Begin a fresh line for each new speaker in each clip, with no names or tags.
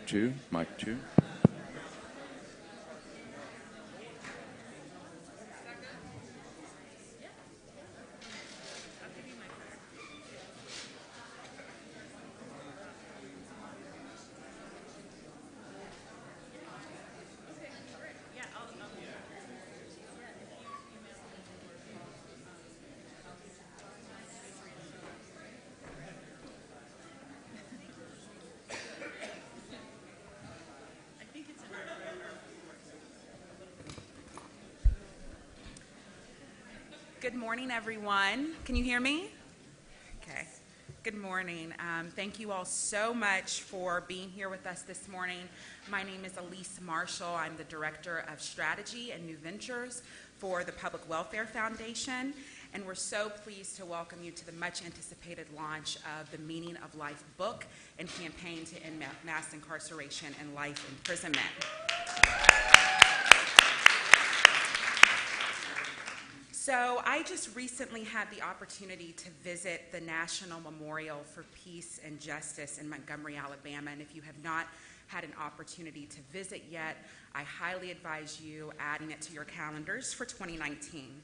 two, mic two.
Good morning, everyone. Can you hear me? Okay. Good morning. Thank you all so much for being here with us this morning. My name is Elise Marshall. I'm the Director of Strategy and New Ventures for the Public Welfare Foundation, and we're so pleased to welcome you to the much-anticipated launch of the Meaning of Life book and campaign to end mass incarceration and life imprisonment. So I just recently had the opportunity to visit the National Memorial for Peace and Justice in Montgomery, Alabama, and if you have not had an opportunity to visit yet, I highly advise you adding it to your calendars for 2019.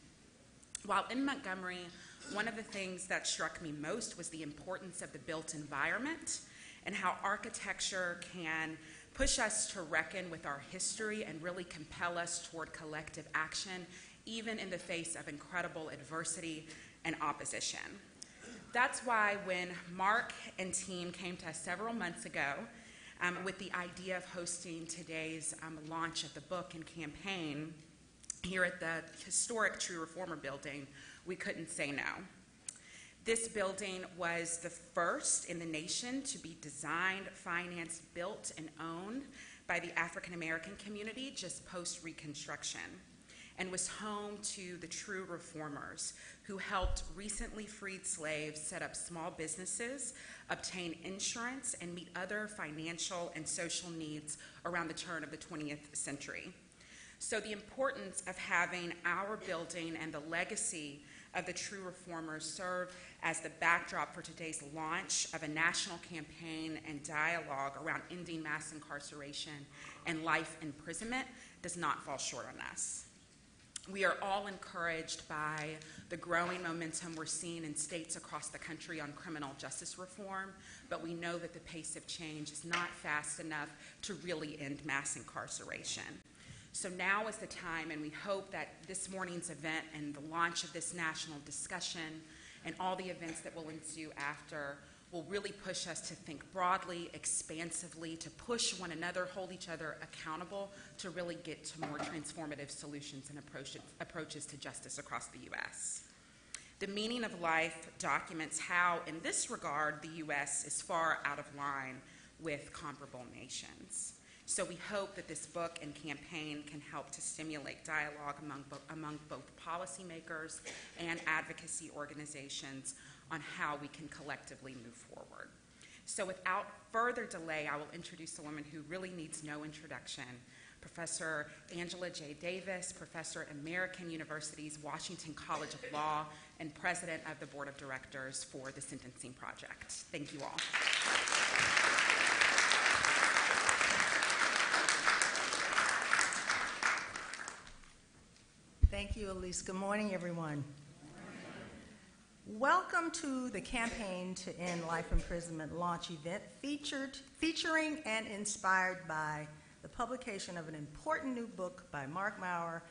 While in Montgomery, one of the things that struck me most was the importance of the built environment and how architecture can push us to reckon with our history and really compel us toward collective action, even in the face of incredible adversity and opposition. That's why when Mark and team came to us several months ago with the idea of hosting today's launch of the book and campaign here at the historic True Reformer building, we couldn't say no. This building was the first in the nation to be designed, financed, built, and owned by the African American community just post-Reconstruction, and was home to the true reformers who helped recently freed slaves set up small businesses, obtain insurance, and meet other financial and social needs around the turn of the 20th century. So the importance of having our building and the legacy of the true reformers serve as the backdrop for today's launch of a national campaign and dialogue around ending mass incarceration and life imprisonment does not fall short on us. We are all encouraged by the growing momentum we're seeing in states across the country on criminal justice reform, but we know that the pace of change is not fast enough to really end mass incarceration. So now is the time, and we hope that this morning's event and the launch of this national discussion and all the events that will ensue after will really push us to think broadly, expansively, to push one another, hold each other accountable, to really get to more transformative solutions and approaches to justice across the U.S. The Meaning of Life documents how, in this regard, the U.S. is far out of line with comparable nations. So we hope that this book and campaign can help to stimulate dialogue among both policymakers and advocacy organizations on how we can collectively move forward. So without further delay, I will introduce a woman who really needs no introduction, Professor Angela J. Davis, Professor at American University's Washington College of Law and President of the Board of Directors for the Sentencing Project. Thank you all.
Thank you, Elise. Good morning, everyone. Welcome to the Campaign to End Life Imprisonment launch event featuring and inspired by the publication of an important new book by Mark Maurer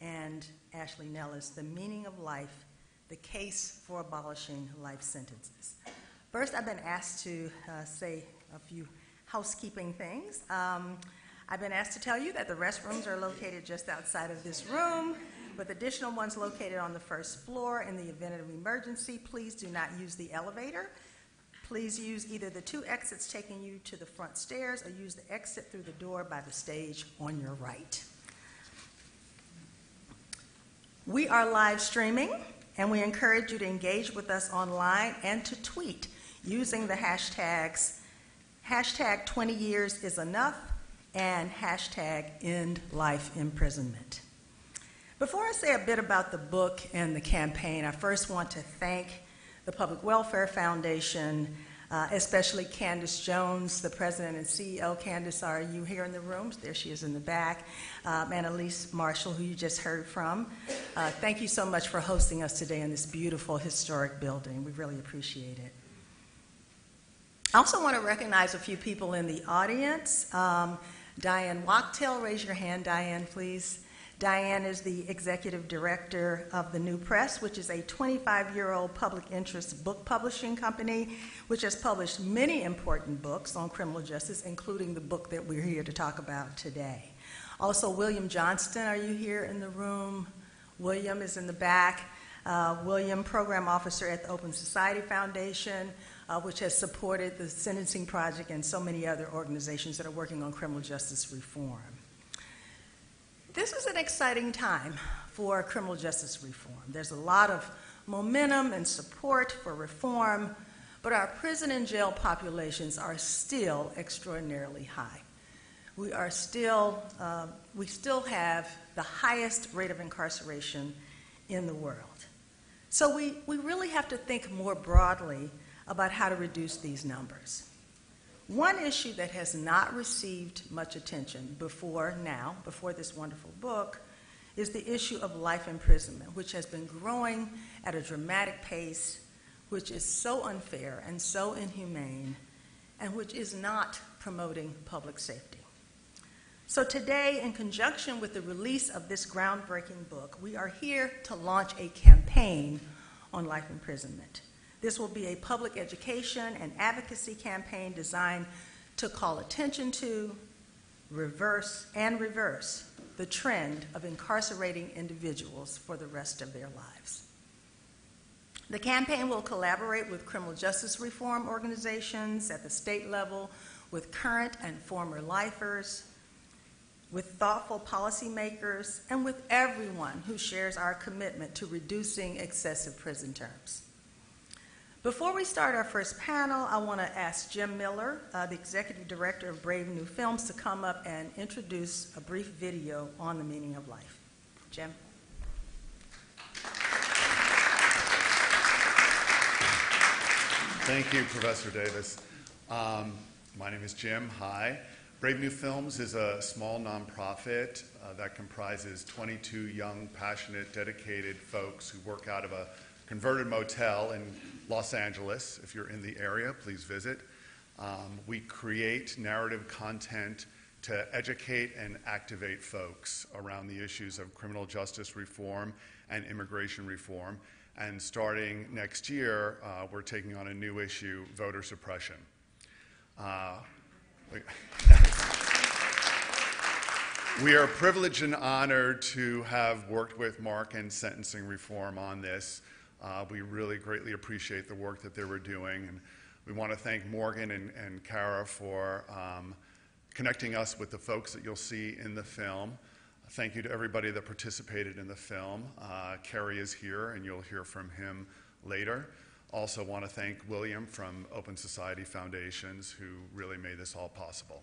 and Ashley Nellis, The Meaning of Life, The Case for Abolishing Life Sentences. First, I've been asked to say a few housekeeping things. I've been asked to tell you that the restrooms are located just outside of this room, with additional ones located on the first floor. In the event of emergency, please do not use the elevator. Please use either the two exits taking you to the front stairs or use the exit through the door by the stage on your right. We are live streaming, and we encourage you to engage with us online and to tweet using the hashtags hashtag 20 years is enough and hashtag end life imprisonment. Before I say a bit about the book and the campaign, I first want to thank the Public Welfare Foundation especially Candace Jones, the president and CEO. Candace, are you here in the room? There she is in the back. And Elise Marshall, who you just heard from. Thank you so much for hosting us today in this beautiful historic building. We really appreciate it. I also want to recognize a few people in the audience. Diane Wachtel, raise your hand, Diane, please. Diane is the executive director of the New Press, which is a 25-year-old public interest book publishing company, which has published many important books on criminal justice, including the book that we're here to talk about today. Also, William Johnston, are you here in the room? William is in the back. William, program officer at the Open Society Foundation, which has supported the Sentencing Project and so many other organizations that are working on criminal justice reform. This is an exciting time for criminal justice reform. There's a lot of momentum and support for reform, but our prison and jail populations are still extraordinarily high. We still have the highest rate of incarceration in the world. So we really have to think more broadly about how to reduce these numbers. One issue that has not received much attention before this wonderful book, is the issue of life imprisonment, which has been growing at a dramatic pace, which is so unfair and so inhumane, and which is not promoting public safety. So today, in conjunction with the release of this groundbreaking book, we are here to launch a campaign on life imprisonment. This will be a public education and advocacy campaign designed to call attention to, reverse the trend of incarcerating individuals for the rest of their lives. The campaign will collaborate with criminal justice reform organizations at the state level, with current and former lifers, with thoughtful policymakers, and with everyone who shares our commitment to reducing excessive prison terms. Before we start our first panel, I want to ask Jim Miller, the executive director of Brave New Films, to come up and introduce a brief video on the meaning of life. Jim?
Thank you, Professor Davis. My name is Jim. Hi. Brave New Films is a small nonprofit that comprises 22 young, passionate, dedicated folks who work out of a converted motel in Los Angeles. If you're in the area, please visit. We create narrative content to educate and activate folks around the issues of criminal justice reform and immigration reform. And starting next year, we're taking on a new issue, voter suppression. We are privileged and honored to have worked with Mark and sentencing reform on this. We really greatly appreciate the work that they were doing, and we want to thank Morgan and Kara for connecting us with the folks that you'll see in the film. Thank you to everybody that participated in the film. Kerry is here, and you'll hear from him later. Also want to thank William from Open Society Foundations, who really made this all possible.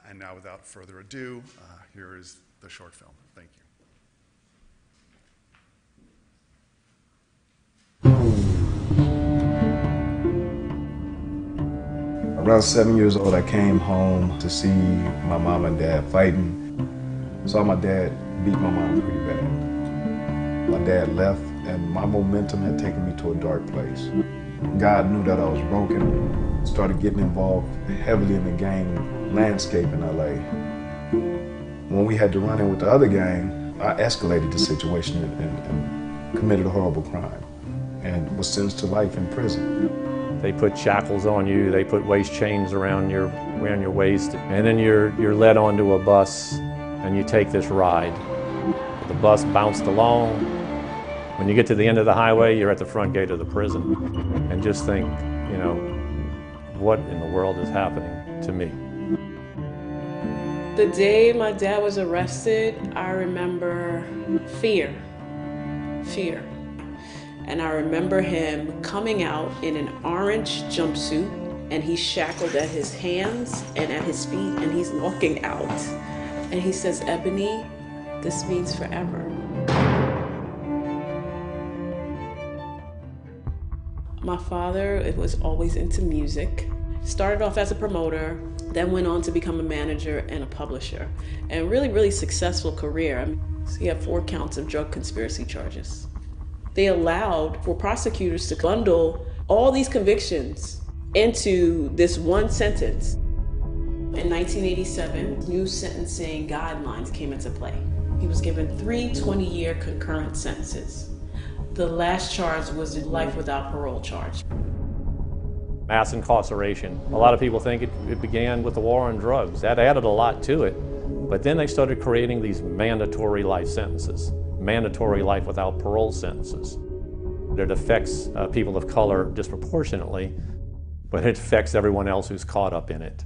And now, without further ado, here is the short film. Thank you.
Around 7 years old, I came home to see my mom and dad fighting. Saw my dad beat my mom pretty bad. My dad left, and my momentum had taken me to a dark place. God knew that I was broken. Started getting involved heavily in the gang landscape in LA. When we had to run in with the other gang, I escalated the situation and committed a horrible crime and was sentenced to life in prison.
They put shackles on you, they put waist chains around your waist, and then you're led onto a bus and you take this ride. The bus bounced along. When you get to the end of the highway, you're at the front gate of the prison. And just think, you know, what in the world is happening to me?
The day my dad was arrested, I remember fear. And I remember him coming out in an orange jumpsuit, and he's shackled at his hands and at his feet, and he's walking out. And he says, "Ebony, this means forever." My father was always into music. Started off as a promoter, then went on to become a manager and a publisher. And really successful career. So he had 4 counts of drug conspiracy charges. They allowed for prosecutors to bundle all these convictions into this one sentence. In 1987, new sentencing guidelines came into play. He was given 3 20-year concurrent sentences. The last charge was a life without parole charge.
Mass incarceration. A lot of people think it began with the war on drugs. That added a lot to it. But then they started creating these mandatory life sentences, mandatory life without parole sentences. It affects people of color disproportionately, but it affects everyone else who's caught up in it.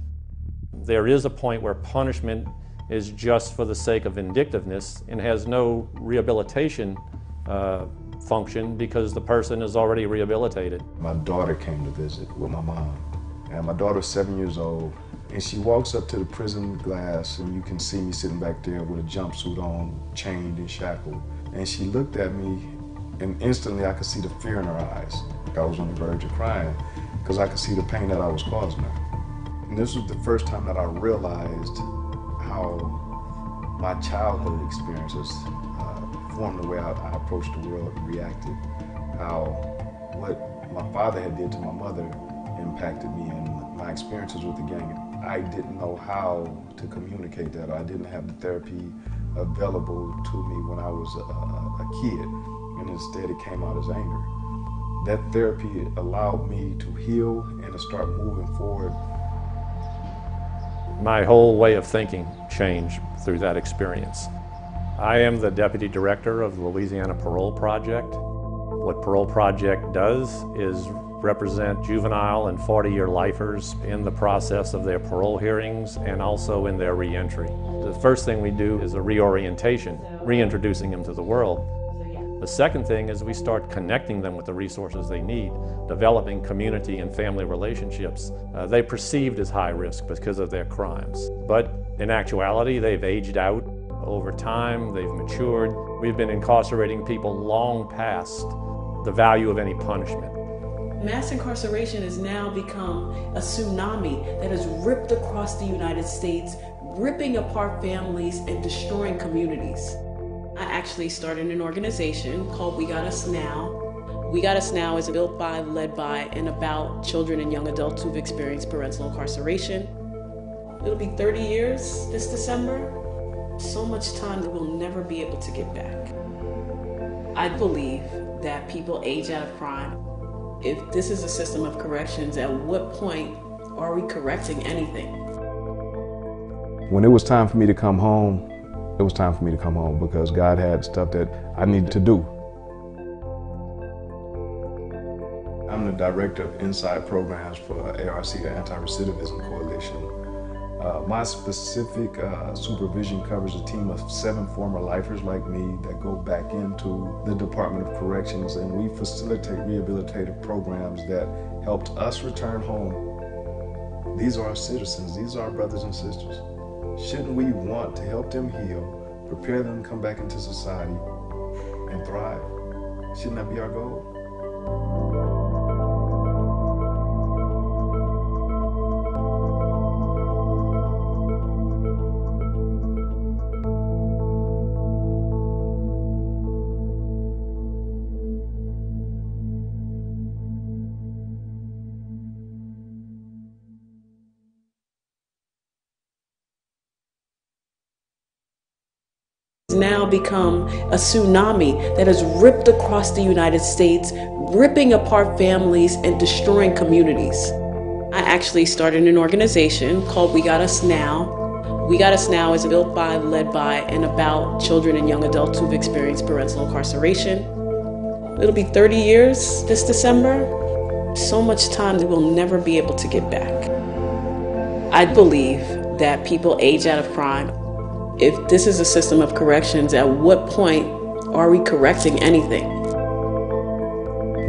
There is a point where punishment is just for the sake of vindictiveness and has no rehabilitation function because the person is already rehabilitated.
My daughter came to visit with my mom, and my daughter's 7 years old, and she walks up to the prison glass, and you can see me sitting back there with a jumpsuit on, chained and shackled, and she looked at me, and instantly I could see the fear in her eyes. I was on the verge of crying because I could see the pain that I was causing her. And this was the first time that I realized how my childhood experiences formed the way I approached the world and reacted, how what my father had did to my mother impacted me and my experiences with the gang. I didn't know how to communicate that. I didn't have the therapy available to me when I was a kid, and instead it came out as anger. That therapy allowed me to heal and to start moving forward.
My whole way of thinking changed through that experience. I am the Deputy Director of the Louisiana Parole Project. What Parole Project does is represent juvenile and 40-year lifers in the process of their parole hearings and also in their reentry. The first thing we do is a reorientation, reintroducing them to the world. The second thing is we start connecting them with the resources they need, developing community and family relationships. They perceived as high risk because of their crimes. But in actuality, they've aged out over time, they've matured. We've been incarcerating people long past the value of any punishment.
Mass incarceration has now become a tsunami that has ripped across the United States, ripping apart families and destroying communities. I actually started an organization called We Got Us Now. We Got Us Now is built by, led by, and about children and young adults who've experienced parental incarceration. It'll be 30 years this December. So much time that we'll never be able to get back. I believe that people age out of crime. If this is a system of corrections, at what point are we correcting anything?
When it was time for me to come home, it was time for me to come home because God had stuff that I needed to do. I'm the Director of Inside Programs for ARC, the Anti-Recidivism Coalition. My specific supervision covers a team of 7 former lifers like me that go back into the Department of Corrections, and we facilitate rehabilitative programs that helped us return home. These are our citizens, these are our brothers and sisters. Shouldn't we want to help them heal, prepare them to come back into society and thrive? Shouldn't that be our goal?
Now become a tsunami that has ripped across the United States, ripping apart families and destroying communities. I actually started an organization called We Got Us Now. We Got Us Now is built by, led by, and about children and young adults who've experienced parental incarceration. It'll be 30 years this December. So much time that we'll never be able to get back. I believe that people age out of crime. If this is a system of corrections, at what point are we correcting anything?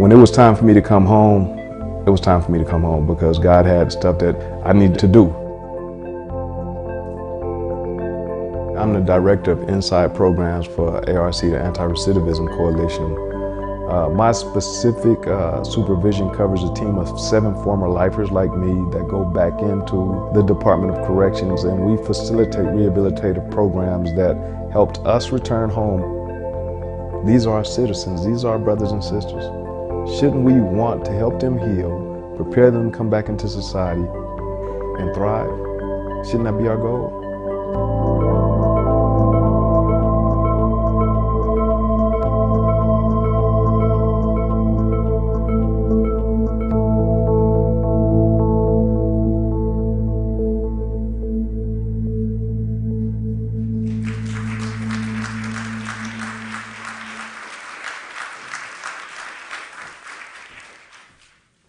When it was time for me to come home, it was time for me to come home because God had stuff that I needed to do. I'm the Director of Inside Programs for ARC, the Anti-Recidivism Coalition. My specific supervision covers a team of 7 former lifers like me that go back into the Department of Corrections, and we facilitate rehabilitative programs that helped us return home. These are our citizens, these are our brothers and sisters. Shouldn't we want to help them heal, prepare them to come back into society and thrive? Shouldn't that be our goal?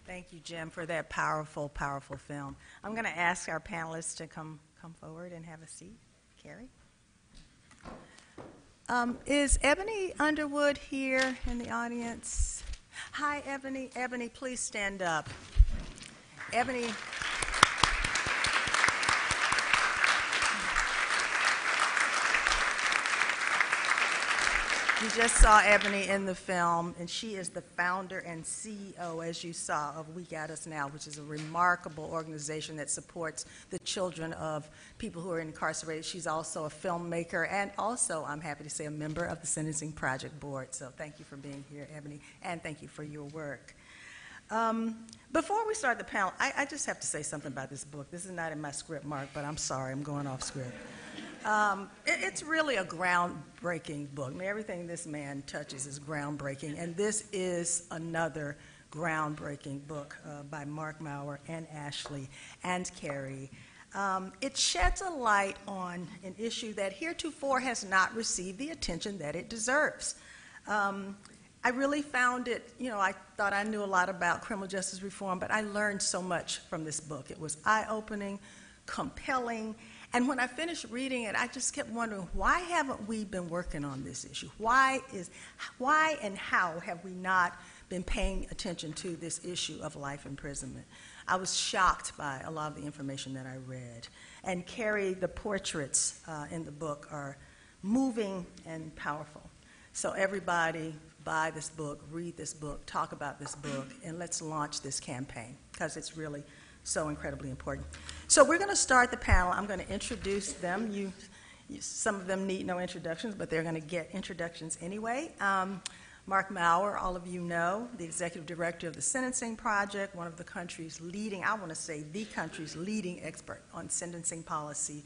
Thank you, Jim, for that powerful, powerful film. I'm going to ask our panelists to come forward and have a seat. Carrie? Is Ebony Underwood here in the audience? Hi, Ebony. Ebony, please stand up. Ebony. You just saw Ebony in the film, and she is the founder and CEO, as you saw, of We Got Us Now, which is a remarkable organization that supports the children of people who are incarcerated. She's also a filmmaker and also, I'm happy to say, a member of the Sentencing Project Board. So thank you for being here, Ebony, and thank you for your work. Before we start the panel, I just have to say something about this book. This is not in my script, Mark, but I'm sorry, I'm going off script. It's really a groundbreaking book. I mean, everything this man touches is groundbreaking, and this is another groundbreaking book by Mark Maurer and Ashley and Carrie. It sheds a light on an issue that heretofore has not received the attention that it deserves. I really found it, I thought I knew a lot about criminal justice reform, but I learned so much from this book. It was eye-opening, compelling, and when I finished reading it, I just kept wondering, why haven't we been working on this issue? Why and how have we not been paying attention to this issue of life imprisonment? I was shocked by a lot of the information that I read. And Carrie, the portraits in the book are moving and powerful. So everybody, buy this book, read this book, talk about this book, and let's launch this campaign, because it's really so incredibly important. So we're going to start the panel. I'm going to introduce them. Some of them need no introductions, but they're going to get introductions anyway. Mark Maurer, all of you know, the Executive Director of the Sentencing Project, one of the country's leading, I want to say the country's leading expert on sentencing policy,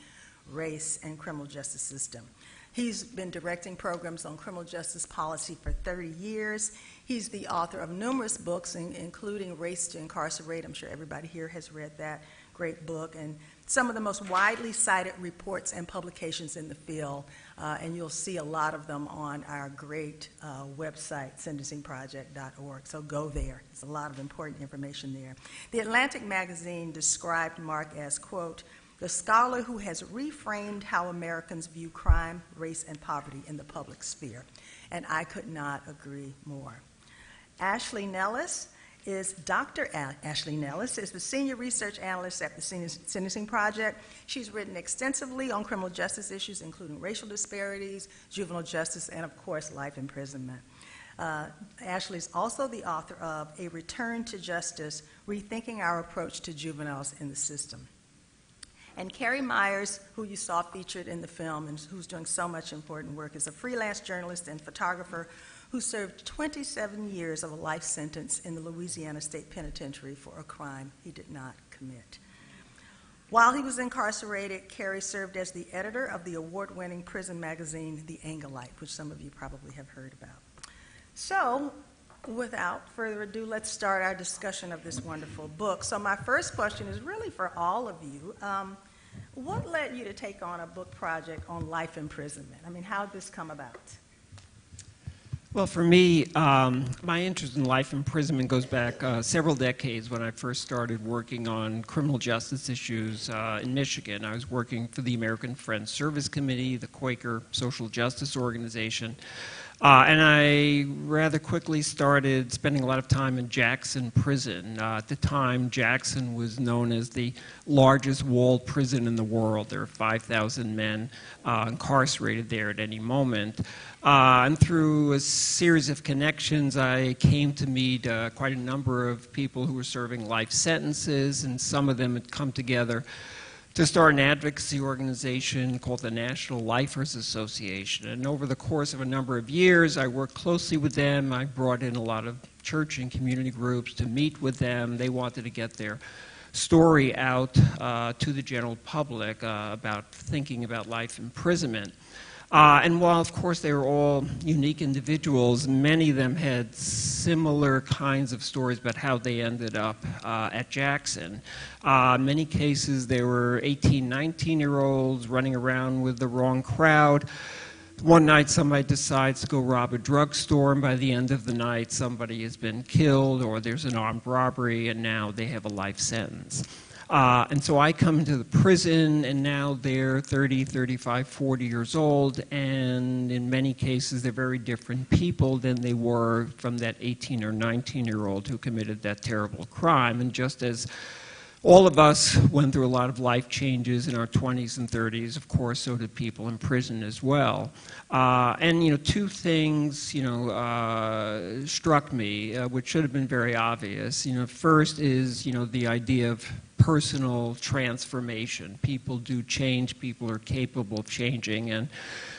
race, and criminal justice system. He's been directing programs on criminal justice policy for 30 years. He's the author of numerous books, including Race to Incarcerate. I'm sure everybody here has read that great book, and some of the most widely cited reports and publications in the field, and you'll see a lot of them on our great website, sentencingproject.org, so go there. There's a lot of important information there. The Atlantic magazine described Mark as, quote, the scholar who has reframed how Americans view crime, race, and poverty in the public sphere. And I could not agree more. Ashley Nellis is Dr. Ashley Nellis is the Senior Research Analyst at the Sentencing Project. She's written extensively on criminal justice issues, including racial disparities, juvenile justice, and, of course, life imprisonment. Ashley is also the author of A Return to Justice, Rethinking Our Approach to Juveniles in the System. And Carrie Myers, who you saw featured in the film and who's doing so much important work, is a freelance journalist and photographer who served 27 years of a life sentence in the Louisiana State Penitentiary for a crime he did not commit. While he was incarcerated, Carrie served as the editor of the award-winning prison magazine, The Angelite, which some of you probably have heard about. So, without further ado, let's start our discussion of this wonderful book. So my first question is really for all of you. What led you to take on a book project on life imprisonment? I mean, how did this come about?
Well, for me, my interest in life imprisonment goes back several decades when I first started working on criminal justice issues in Michigan. I was working for the American Friends Service Committee, the Quaker Social Justice Organization. And I rather quickly started spending a lot of time in Jackson Prison. At the time, Jackson was known as the largest walled prison in the world. There were 5,000 men incarcerated there at any moment. And through a series of connections, I came to meet quite a number of people who were serving life sentences, and some of them had come together to start an advocacy organization called the National Lifers Association. And over the course of a number of years, I worked closely with them. I brought in a lot of church and community groups to meet with them. They wanted to get their story out to the general public about thinking about life imprisonment. And while, of course, they were all unique individuals, many of them had similar kinds of stories about how they ended up at Jackson. In many cases, they were 18, 19-year-olds running around with the wrong crowd. One night, somebody decides to go rob a drugstore, and by the end of the night, somebody has been killed, or there's an armed robbery, and now they have a life sentence. And so I come into the prison, and now they're 30, 35, 40 years old, and in many cases they're very different people than they were from that 18 or 19-year-old who committed that terrible crime. And just as all of us went through a lot of life changes in our 20s and 30s, of course, so did people in prison as well. And, you know, two things, you know, struck me, which should have been very obvious. You know, first is, you know, the idea of personal transformation. People do change, people are capable of changing, and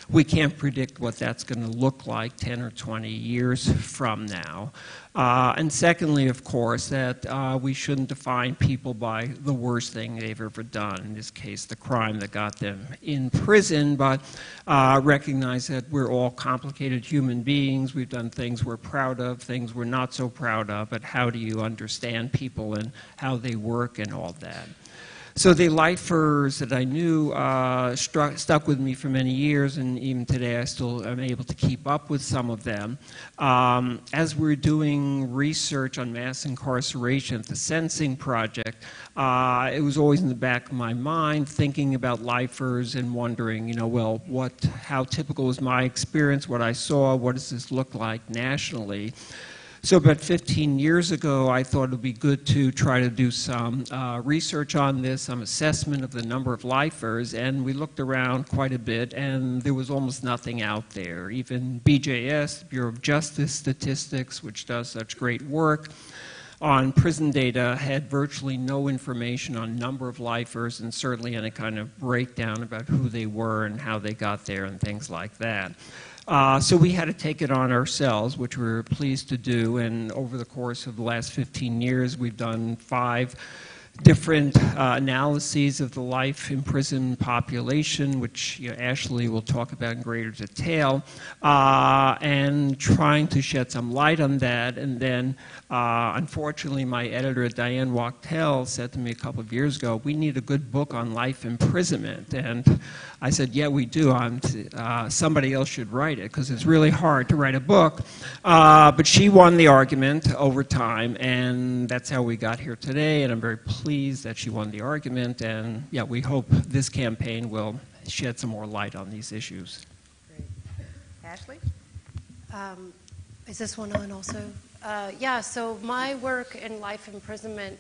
we can't predict what that's going to look like 10 or 20 years from now. And secondly, of course, that we shouldn't define people by the worst thing they've ever done, in this case, the crime that got them in prison, but recognize that we're all complicated human beings. We've done things we're proud of, things we're not so proud of, but how do you understand people and how they work and all that? So the lifers that I knew stuck with me for many years, and even today I still am able to keep up with some of them. As we're doing research on mass incarceration at the Sentencing Project, it was always in the back of my mind thinking about lifers and wondering, you know, well, how typical was my experience, what I saw, what does this look like nationally? So about 15 years ago, I thought it would be good to try to do some research on this, some assessment of the number of lifers, and we looked around quite a bit, and there was almost nothing out there. Even BJS, Bureau of Justice Statistics, which does such great work on prison data, had virtually no information on number of lifers, and certainly any kind of breakdown about who they were and how they got there and things like that. So we had to take it on ourselves, which we were pleased to do, and over the course of the last 15 years, we've done 5 different analyses of the life imprisoned population, which Ashley will talk about in greater detail, and trying to shed some light on that. And then, unfortunately, my editor, Diane Wachtel, said to me a couple of years ago, we need a good book on life imprisonment. And I said, yeah, we do. Somebody else should write it, because it's really hard to write a book. But she won the argument over time, and that's how we got here today, and I'm very pleased that she won the argument, and yeah, we hope this campaign will shed some more light on these issues.
Great. Ashley?
Is this one on also? Yeah, so my work in life imprisonment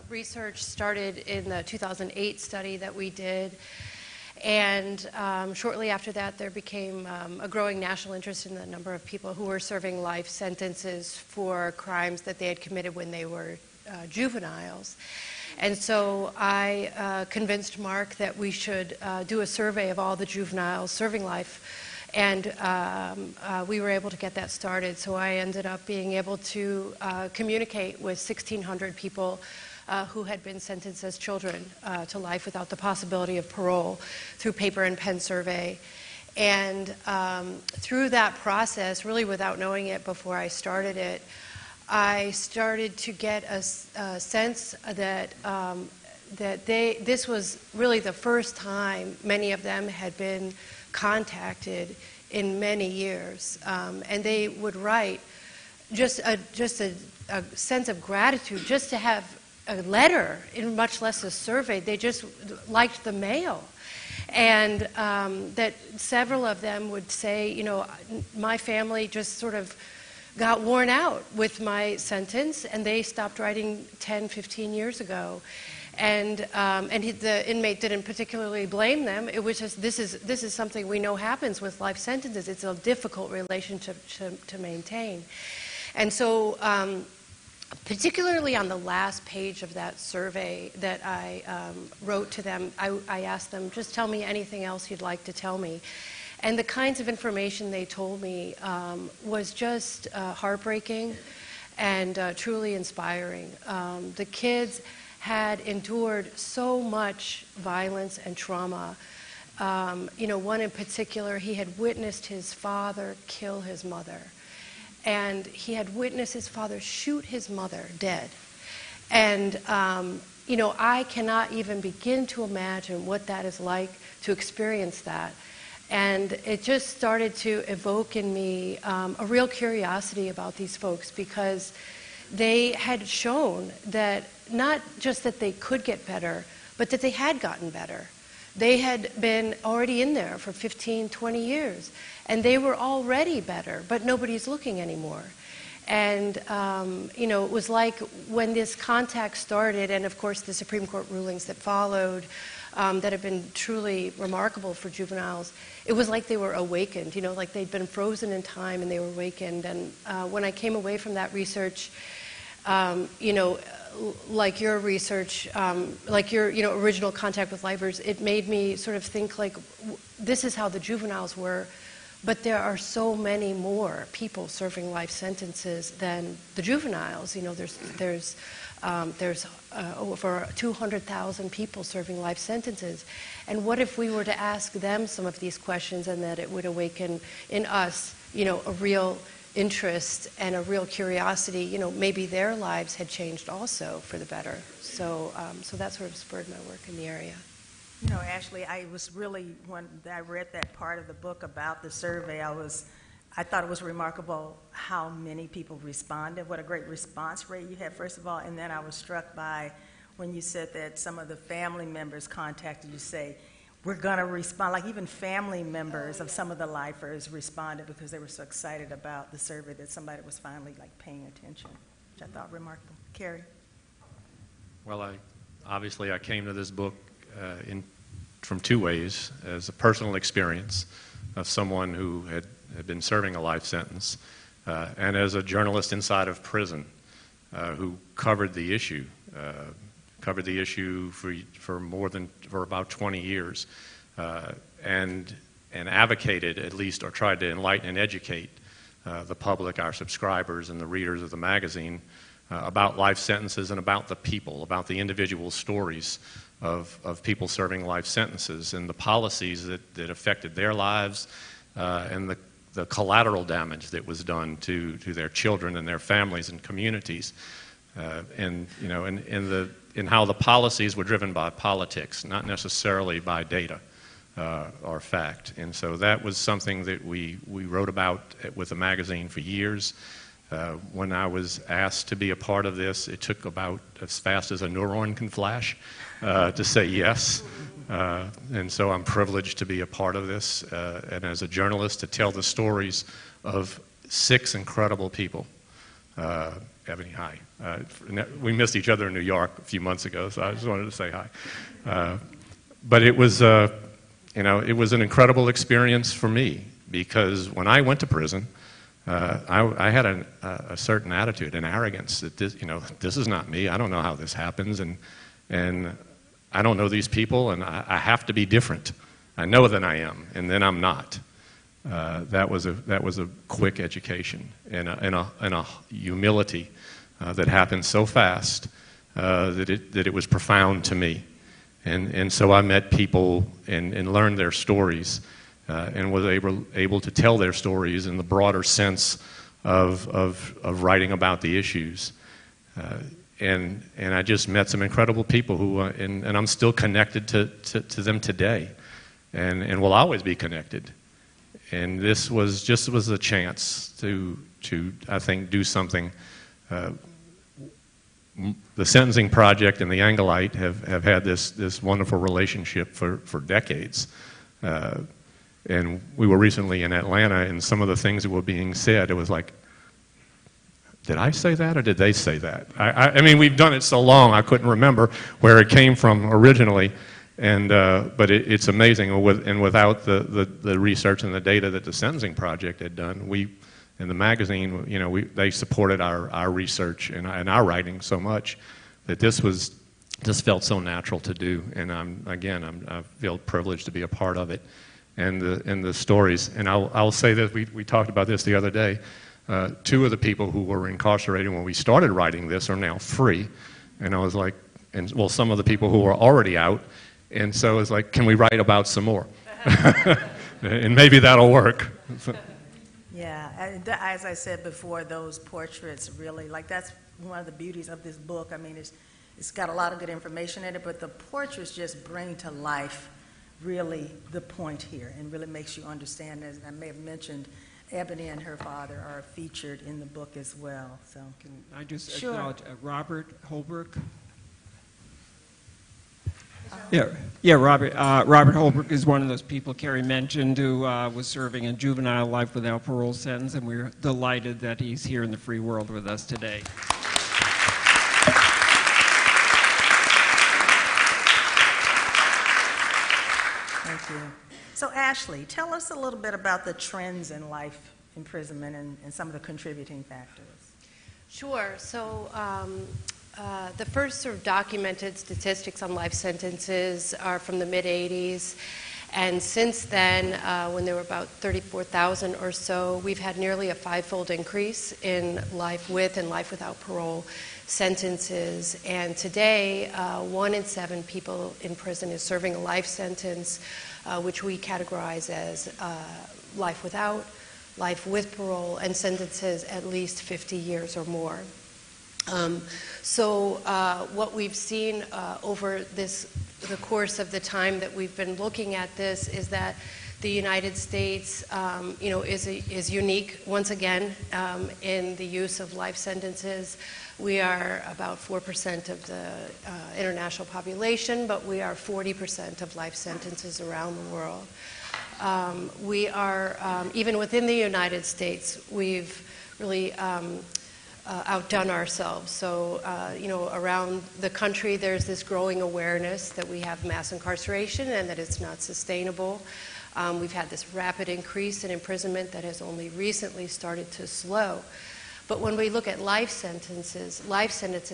research started in the 2008 study that we did. And shortly after that, there became a growing national interest in the number of people who were serving life sentences for crimes that they had committed when they were juveniles. And so I convinced Mark that we should do a survey of all the juveniles serving life, and we were able to get that started. So I ended up being able to communicate with 1,600 people who had been sentenced as children to life without the possibility of parole through paper and pen survey. And through that process, really without knowing it before I started it, I started to get a sense that this was really the first time many of them had been contacted in many years, and they would write just a sense of gratitude just to have a letter, much less a survey. They just liked the mail. And that several of them would say, you know, my family just sort of got worn out with my sentence, and they stopped writing 10, 15 years ago. And the inmate didn't particularly blame them. It was just, this is something we know happens with life sentences. It's a difficult relationship to maintain. And so, particularly on the last page of that survey that I wrote to them, I asked them, just tell me anything else you'd like to tell me. And the kinds of information they told me was just heartbreaking and truly inspiring. The kids had endured so much violence and trauma. You know, one in particular, he had witnessed his father kill his mother. And he had witnessed his father shoot his mother dead. And, you know, I cannot even begin to imagine what that is like to experience that. And it just started to evoke in me a real curiosity about these folks, because they had shown that not just that they could get better, but that they had gotten better. They had been already in there for 15, 20 years, and they were already better, but nobody's looking anymore. And, you know, it was like when this contact started, and of course the Supreme Court rulings that followed, that have been truly remarkable for juveniles, it was like they were awakened, you know, like they'd been frozen in time and they were awakened. And when I came away from that research, you know, like your research, like your, you know, original contact with lifers, it made me sort of think like, this is how the juveniles were, but there are so many more people serving life sentences than the juveniles. You know, there's over 200,000 people serving life sentences. And what if we were to ask them some of these questions, and that it would awaken in us, you know, a real interest and a real curiosity, you know, maybe their lives had changed also for the better. So, so that sort of spurred my work in the area.
You know, Ashley, I was really, when I read that part of the book about the survey, I thought it was remarkable how many people responded, what a great response rate you had, first of all, and then I was struck by when you said that some of the family members contacted you, say, we're going to respond, like even family members of some of the lifers responded because they were so excited about the survey that somebody was finally like paying attention, which I thought remarkable. Carrie?
Well, obviously I came to this book from two ways: as a personal experience of someone who had been serving a life sentence, and as a journalist inside of prison who covered the issue for about 20 years, and advocated, at least, or tried to enlighten and educate the public, our subscribers and the readers of the magazine, about life sentences and about the people, about the individual stories of people serving life sentences and the policies that affected their lives, and the collateral damage that was done to their children and their families and communities, and you know, and how the policies were driven by politics, not necessarily by data or fact. And so that was something that we wrote about with the magazine for years. When I was asked to be a part of this, it took about as fast as a neuron can flash to say yes. And so I'm privileged to be a part of this, and as a journalist to tell the stories of 6 incredible people. Ebony, hi. We missed each other in New York a few months ago, so I just wanted to say hi. But it was, you know, it was an incredible experience for me, because when I went to prison, I had a certain attitude, an arrogance that this, you know, this is not me. I don't know how this happens, and I don't know these people, and I have to be different. I know that I am, and then I'm not. That was a quick education and a humility that happened so fast that it was profound to me, and so I met people and learned their stories. And was able to tell their stories in the broader sense of writing about the issues. And I just met some incredible people who, and I'm still connected to them today, and will always be connected. And this was a chance to I think do something the Sentencing Project and the Angelite have had this wonderful relationship for decades. And we were recently in Atlanta, and some of the things that were being said, it was like, did I say that or did they say that? I mean, we've done it so long, I couldn't remember where it came from originally. And, but it's amazing, and without the research and the data that the Sentencing Project had done, in the magazine, you know, they supported our research and our writing so much that this felt so natural to do. And I feel privileged to be a part of it. And the stories, and I'll say that we talked about this the other day. Two of the people who were incarcerated when we started writing this are now free, and I was like, some of the people who were already out, and so it's like, can we write about some more? And maybe that'll work.
Yeah, as I said before, those portraits really, like, that's one of the beauties of this book. I mean, it's got a lot of good information in it, but the portraits just bring to life really the point here and really makes you understand. As I may have mentioned, Ebony and her father are featured in the book as well. So,
Can I just
Sure.
acknowledge Robert Holbrook? Yeah, Robert Holbrook is one of those people Carrie mentioned who was serving a juvenile life without parole sentence, and we're delighted that he's here in the free world with us today.
thank you. So, Ashley, tell us a little bit about the trends in life imprisonment and some of the contributing factors.
Sure. So the first sort of documented statistics on life sentences are from the mid-'80s. And since then, when there were about 34,000 or so, we've had nearly a five-fold increase in life with and life without parole sentences. And today, 1 in 7 people in prison is serving a life sentence, which we categorize as life without, life with parole, and sentences at least 50 years or more. So what we've seen over the course of the time that we've been looking at this is that the United States, is unique once again in the use of life sentences. We are about 4% of the international population, but we are 40% of life sentences around the world. We are, even within the United States, we've really outdone ourselves. So, around the country, there's this growing awareness that we have mass incarceration and that it's not sustainable. We've had this rapid increase in imprisonment that has only recently started to slow. But when we look at life sentences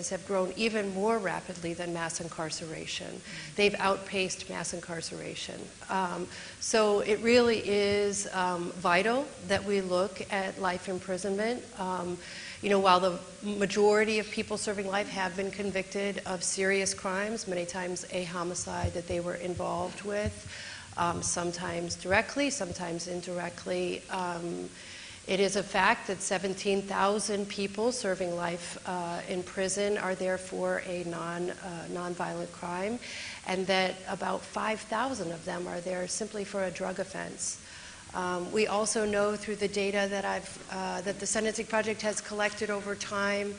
have grown even more rapidly than mass incarceration. They've outpaced mass incarceration. So it really is vital that we look at life imprisonment. While the majority of people serving life have been convicted of serious crimes, many times a homicide that they were involved with, sometimes directly, sometimes indirectly, it is a fact that 17,000 people serving life in prison are there for a non-violent crime, and that about 5,000 of them are there simply for a drug offense. We also know through the data that the Sentencing Project has collected over time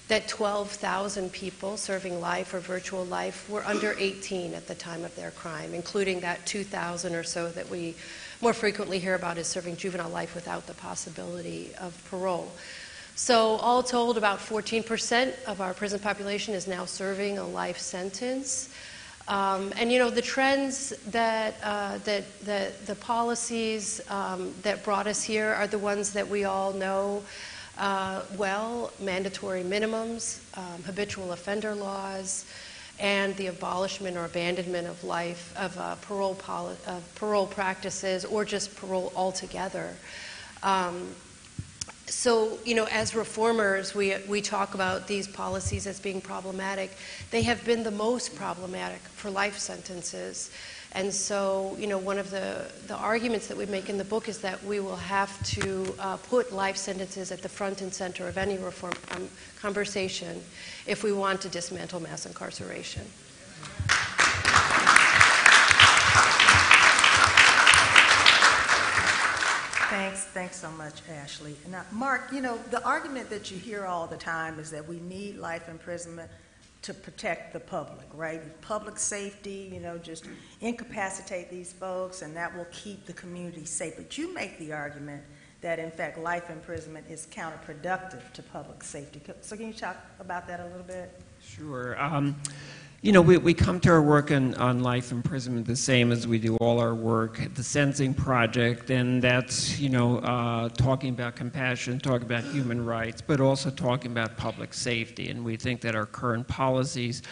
that 12,000 people serving life or virtual life were under 18 at the time of their crime, including that 2,000 or so that we more frequently hear about as serving juvenile life without the possibility of parole. So all told, about 14% of our prison population is now serving a life sentence. The trends that the policies that brought us here are the ones that we all know well: mandatory minimums, habitual offender laws, and the abolishment or abandonment of life of parole practices, or just parole altogether. So, as reformers, we talk about these policies as being problematic. They have been the most problematic for life sentences. And so, one of the arguments that we make in the book is that we will have to put life sentences at the front and center of any reform conversation if we want to dismantle mass incarceration.
Thanks Thanks so much, Ashley. Now, Mark, you know, the argument that you hear all the time is that we need life imprisonment to protect the public, right? Public safety, you know, just incapacitate these folks and that will keep the community safe. But you make the argument that, in fact, life imprisonment is counterproductive to public safety. So can you talk about that a little bit?
Sure. You know, we come to our work on life imprisonment the same as we do all our work at the Sentencing Project, and that's, you know, talking about compassion, talking about human rights, but also talking about public safety. And we think that our current policies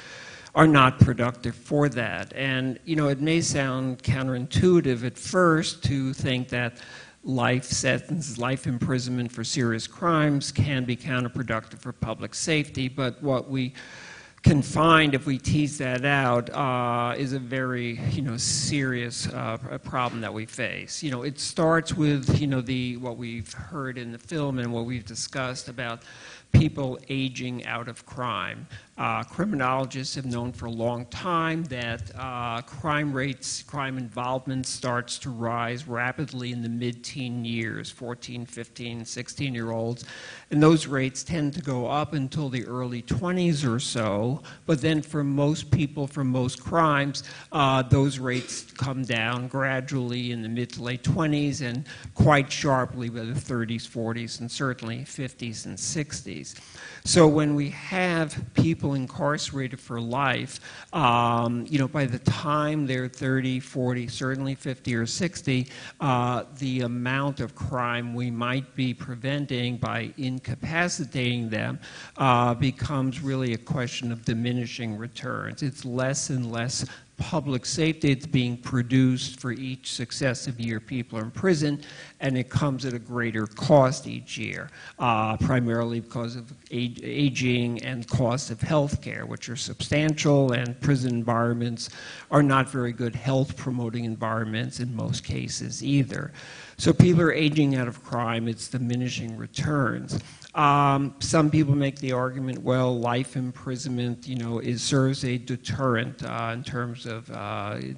are not productive for that. And, you know, it may sound counterintuitive at first to think that life sentences, life imprisonment for serious crimes can be counterproductive for public safety, but what we can find if we tease that out is a very, you know, serious problem that we face. You know, it starts with, you know, what we've heard in the film and what we've discussed about people aging out of crime. Criminologists have known for a long time that crime rates, crime involvement starts to rise rapidly in the mid-teen years, 14, 15, 16-year-olds. And those rates tend to go up until the early 20s or so. But then for most people, for most crimes, those rates come down gradually in the mid to late 20s and quite sharply by the 30s, 40s, and certainly 50s and 60s. So when we have people incarcerated for life, you know, by the time they're 30, 40, certainly 50 or 60, the amount of crime we might be preventing by incapacitating them becomes really a question of diminishing returns. It's less and less public safety that's being produced for each successive year people are in prison, and it comes at a greater cost each year, primarily because of aging and cost of health care, which are substantial, and prison environments are not very good health-promoting environments in most cases either. So people are aging out of crime, it's diminishing returns. Some people make the argument, well, life imprisonment, you know, serves a deterrent in terms of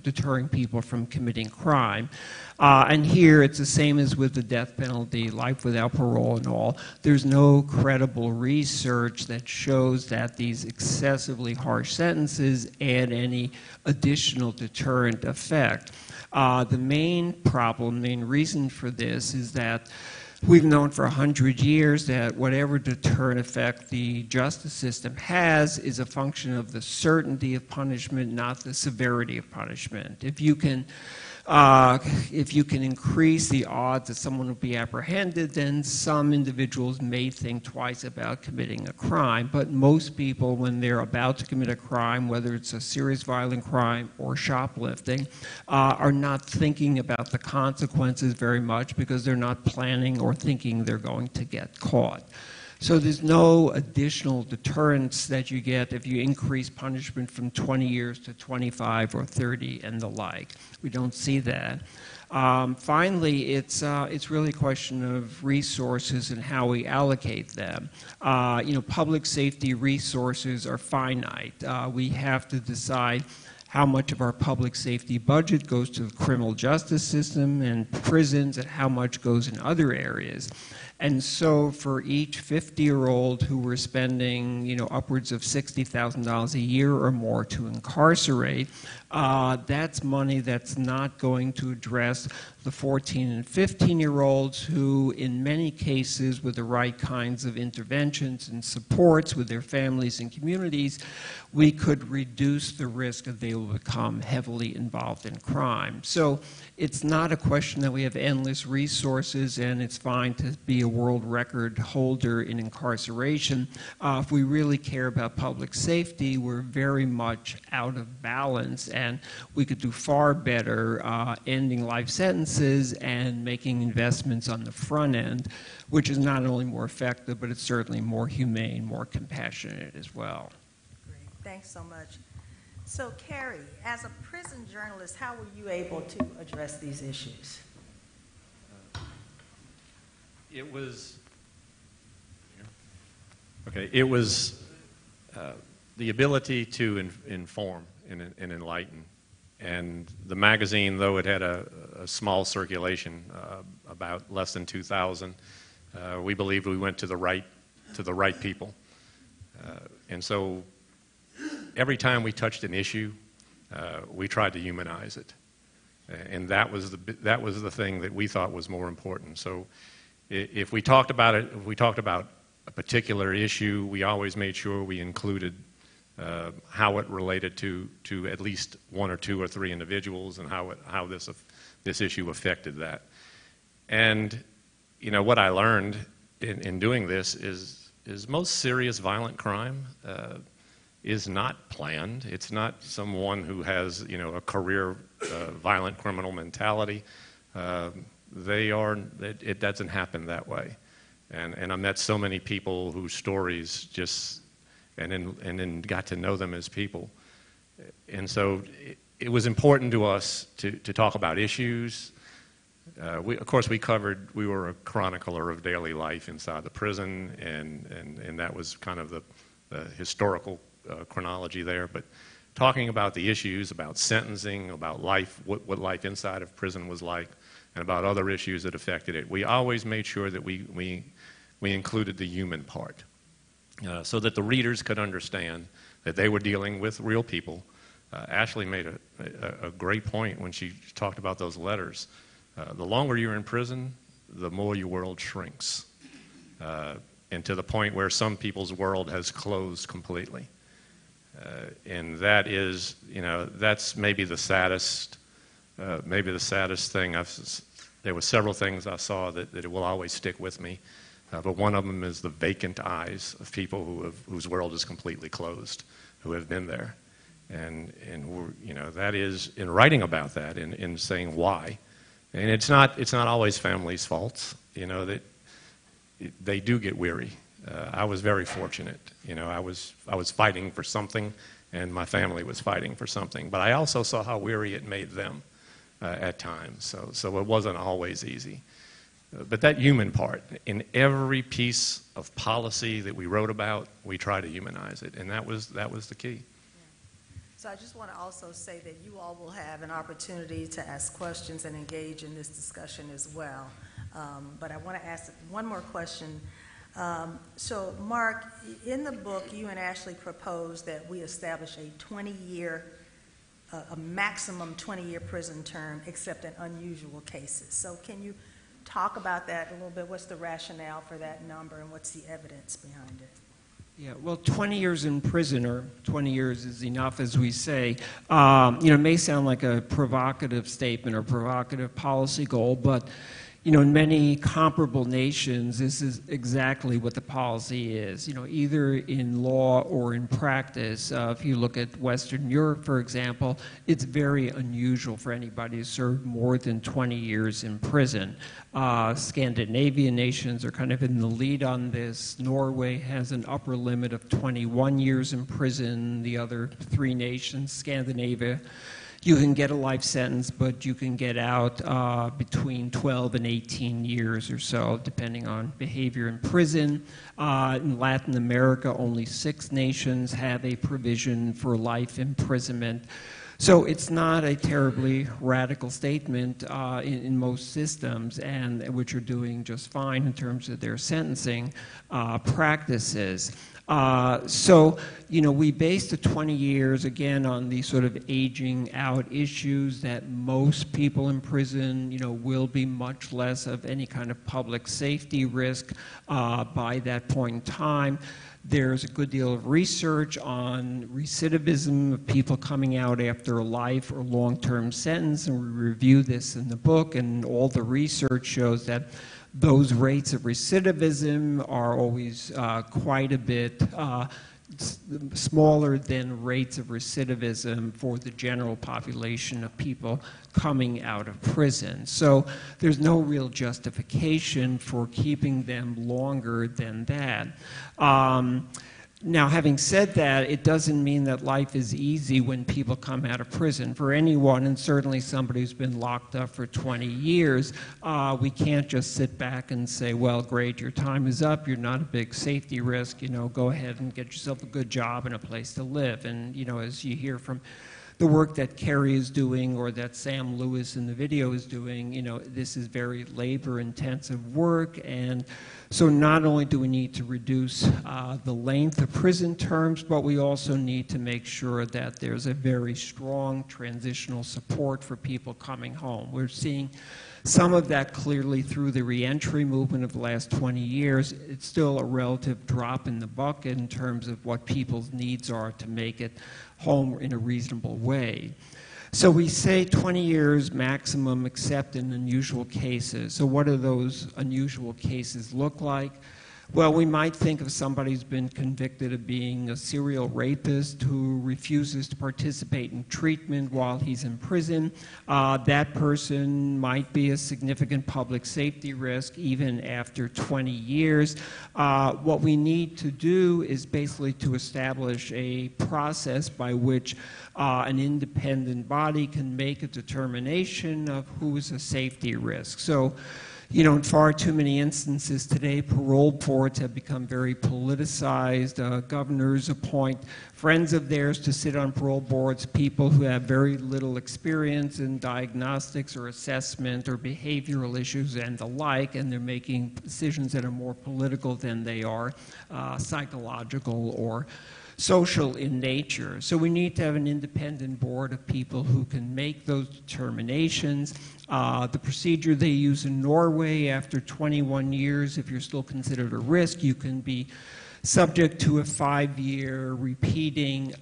deterring people from committing crime. And here it's the same as with the death penalty, life without parole and all. There's no credible research that shows that these excessively harsh sentences add any additional deterrent effect. The main problem, main reason for this is that we've known for 100 years that whatever deterrent effect the justice system has is a function of the certainty of punishment, not the severity of punishment. If you can increase the odds that someone will be apprehended, then some individuals may think twice about committing a crime. But most people, when they're about to commit a crime, whether it's a serious violent crime or shoplifting, are not thinking about the consequences very much because they're not planning or thinking they're going to get caught. So there's no additional deterrence that you get if you increase punishment from 20 years to 25 or 30 and the like. We don't see that. Finally, it's really a question of resources and how we allocate them. You know, public safety resources are finite. We have to decide how much of our public safety budget goes to the criminal justice system and prisons and how much goes in other areas. And so for each 50-year-old who we're spending, you know, upwards of $60,000 a year or more to incarcerate, that's money that's not going to address the 14 and 15-year-olds who, in many cases, with the right kinds of interventions and supports with their families and communities, we could reduce the risk that they will become heavily involved in crime. So it's not a question that we have endless resources and it's fine to be a world record holder in incarceration. If we really care about public safety, we're very much out of balance, and we could do far better ending life sentences and making investments on the front end, which is not only more effective, but it's certainly more humane, more compassionate as well.
Great. Thanks so much. So, Carrie, as a prison journalist, how were you able to address these issues?
It was, okay, it was the ability to inform and enlighten And the magazine, though it had a small circulation, about less than 2,000, we believed we went to the right people. And so every time we touched an issue, we tried to humanize it. And that was the thing that we thought was more important. So if we talked about it, if we talked about a particular issue, we always made sure we included how it related to at least one or two or three individuals, and how this issue affected that. And you know what I learned in doing this is most serious violent crime is not planned. It's not someone who has, you know, a career violent criminal mentality. It doesn't happen that way. And I met so many people whose stories just, and then got to know them as people. And so it was important to us to talk about issues. Of course, we were a chronicler of daily life inside the prison, and that was kind of the historical chronology there. But talking about the issues, about sentencing, about life, what life inside of prison was like, and about other issues that affected it, we always made sure that we included the human part, so that the readers could understand that they were dealing with real people. Ashley made a great point when she talked about those letters. The longer you're in prison, the more your world shrinks, and to the point where some people's world has closed completely. And that is, you know, that's maybe the saddest thing. There were several things I saw that it will always stick with me, but one of them is the vacant eyes of people whose world is completely closed, who have been there, and we're, you know, that is, in writing about that, in saying why. And it's not always families' faults, you know, that they do get weary. I was very fortunate, you know, I was fighting for something, and my family was fighting for something, but I also saw how weary it made them at times, so it wasn't always easy. But that human part, in every piece of policy that we wrote about, we try to humanize it, and that was the key.
So I just want to also say that you all will have an opportunity to ask questions and engage in this discussion as well. But I want to ask one more question. So Mark, in the book, you and Ashley proposed that we establish a maximum 20-year prison term, except in unusual cases. So can you talk about that a little bit? What's the rationale for that number, and what's the evidence behind it?
Yeah, well, 20 years in prison, or 20 years is enough, as we say, you know, it may sound like a provocative statement or provocative policy goal, but, you know, in many comparable nations, this is exactly what the policy is, you know, either in law or in practice. If you look at Western Europe, for example, it's very unusual for anybody to serve more than 20 years in prison. Scandinavian nations are kind of in the lead on this. Norway has an upper limit of 21 years in prison. The other three nations, Scandinavia, you can get a life sentence, but you can get out between 12 and 18 years or so, depending on behavior in prison. In Latin America, only 6 nations have a provision for life imprisonment. So it's not a terribly radical statement in most systems, and which are doing just fine in terms of their sentencing practices. So, you know, we based the 20 years, again, on these sort of aging out issues that most people in prison, you know, will be much less of any kind of public safety risk by that point in time. There's a good deal of research on recidivism of people coming out after a life or long-term sentence, and we review this in the book, and all the research shows that those rates of recidivism are always quite a bit smaller than rates of recidivism for the general population of people coming out of prison. So there's no real justification for keeping them longer than that. Now, having said that, it doesn't mean that life is easy when people come out of prison. For anyone, and certainly somebody who's been locked up for 20 years, we can't just sit back and say, well, great, your time is up, you're not a big safety risk, you know, go ahead and get yourself a good job and a place to live. And, you know, as you hear from the work that Kerry is doing or that Sam Lewis in the video is doing, this is very labor-intensive work, and so not only do we need to reduce the length of prison terms, but we also need to make sure that there's a very strong transitional support for people coming home. We're seeing some of that clearly through the reentry movement of the last 20 years. It's still a relative drop in the bucket in terms of what people's needs are to make it home in a reasonable way. So we say 20 years maximum except in unusual cases. So what do those unusual cases look like? Well, we might think of somebody who's been convicted of being a serial rapist who refuses to participate in treatment while he's in prison. That person might be a significant public safety risk even after 20 years. What we need to do is basically to establish a process by which an independent body can make a determination of who is a safety risk. So, in far too many instances today, parole boards have become very politicized. Governors appoint friends of theirs to sit on parole boards, people who have very little experience in diagnostics or assessment or behavioral issues and the like, and they're making decisions that are more political than they are psychological or social in nature. So we need to have an independent board of people who can make those determinations. The procedure they use in Norway, after 21 years, if you're still considered a risk, you can be subject to a 5-year repeating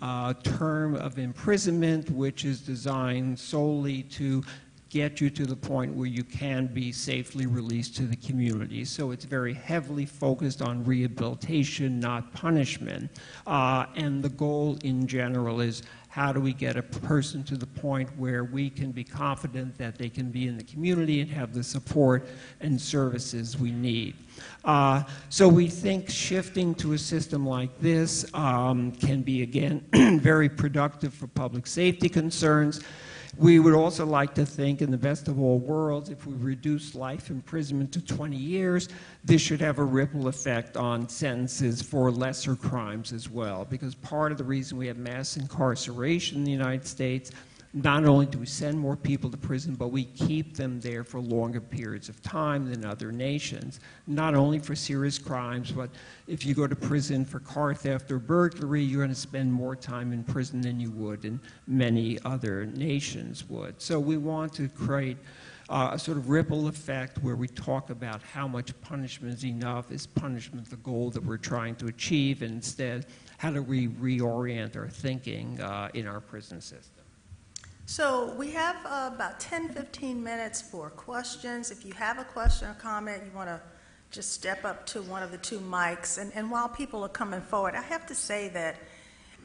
term of imprisonment, which is designed solely to get you to the point where you can be safely released to the community. So it's very heavily focused on rehabilitation, not punishment. And the goal in general is, how do we get a person to the point where we can be confident that they can be in the community and have the support and services we need? So we think shifting to a system like this can be, again, very productive for public safety concerns. We would also like to think, in the best of all worlds, if we reduce life imprisonment to 20 years, this should have a ripple effect on sentences for lesser crimes as well. Because part of the reason we have mass incarceration in the United States, not only do we send more people to prison, but we keep them there for longer periods of time than other nations. Not only for serious crimes, but if you go to prison for car theft or burglary, you're going to spend more time in prison than you would in many other nations would. So we want to create a sort of ripple effect where we talk about how much punishment is enough. Is punishment the goal that we're trying to achieve? And instead, how do we reorient our thinking in our prison system?
So we have about 10-15 minutes for questions. If you have a question or comment, you want to just step up to one of the two mics. And while people are coming forward, I have to say that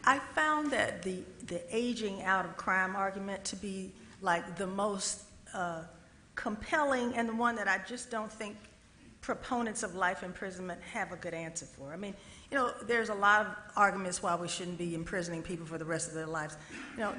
I found that the aging out of crime argument to be like the most compelling, and the one that I just don't think proponents of life imprisonment have a good answer for. I mean, there's a lot of arguments why we shouldn't be imprisoning people for the rest of their lives.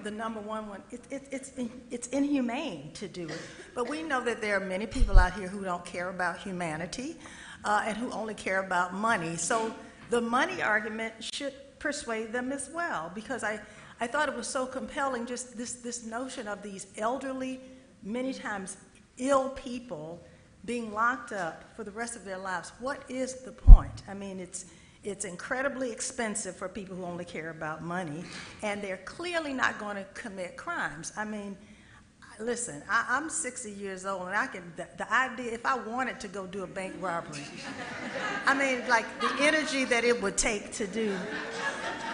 The number one, it's inhumane to do it. But we know that there are many people out here who don't care about humanity and who only care about money. So the money argument should persuade them as well, because I thought it was so compelling, just this notion of these elderly, many times ill people being locked up for the rest of their lives. What is the point? I mean, it's incredibly expensive for people who only care about money, and they're clearly not going to commit crimes. I mean, listen, I'm 60 years old, and the idea, if I wanted to go do a bank robbery, I mean, like the energy that it would take to do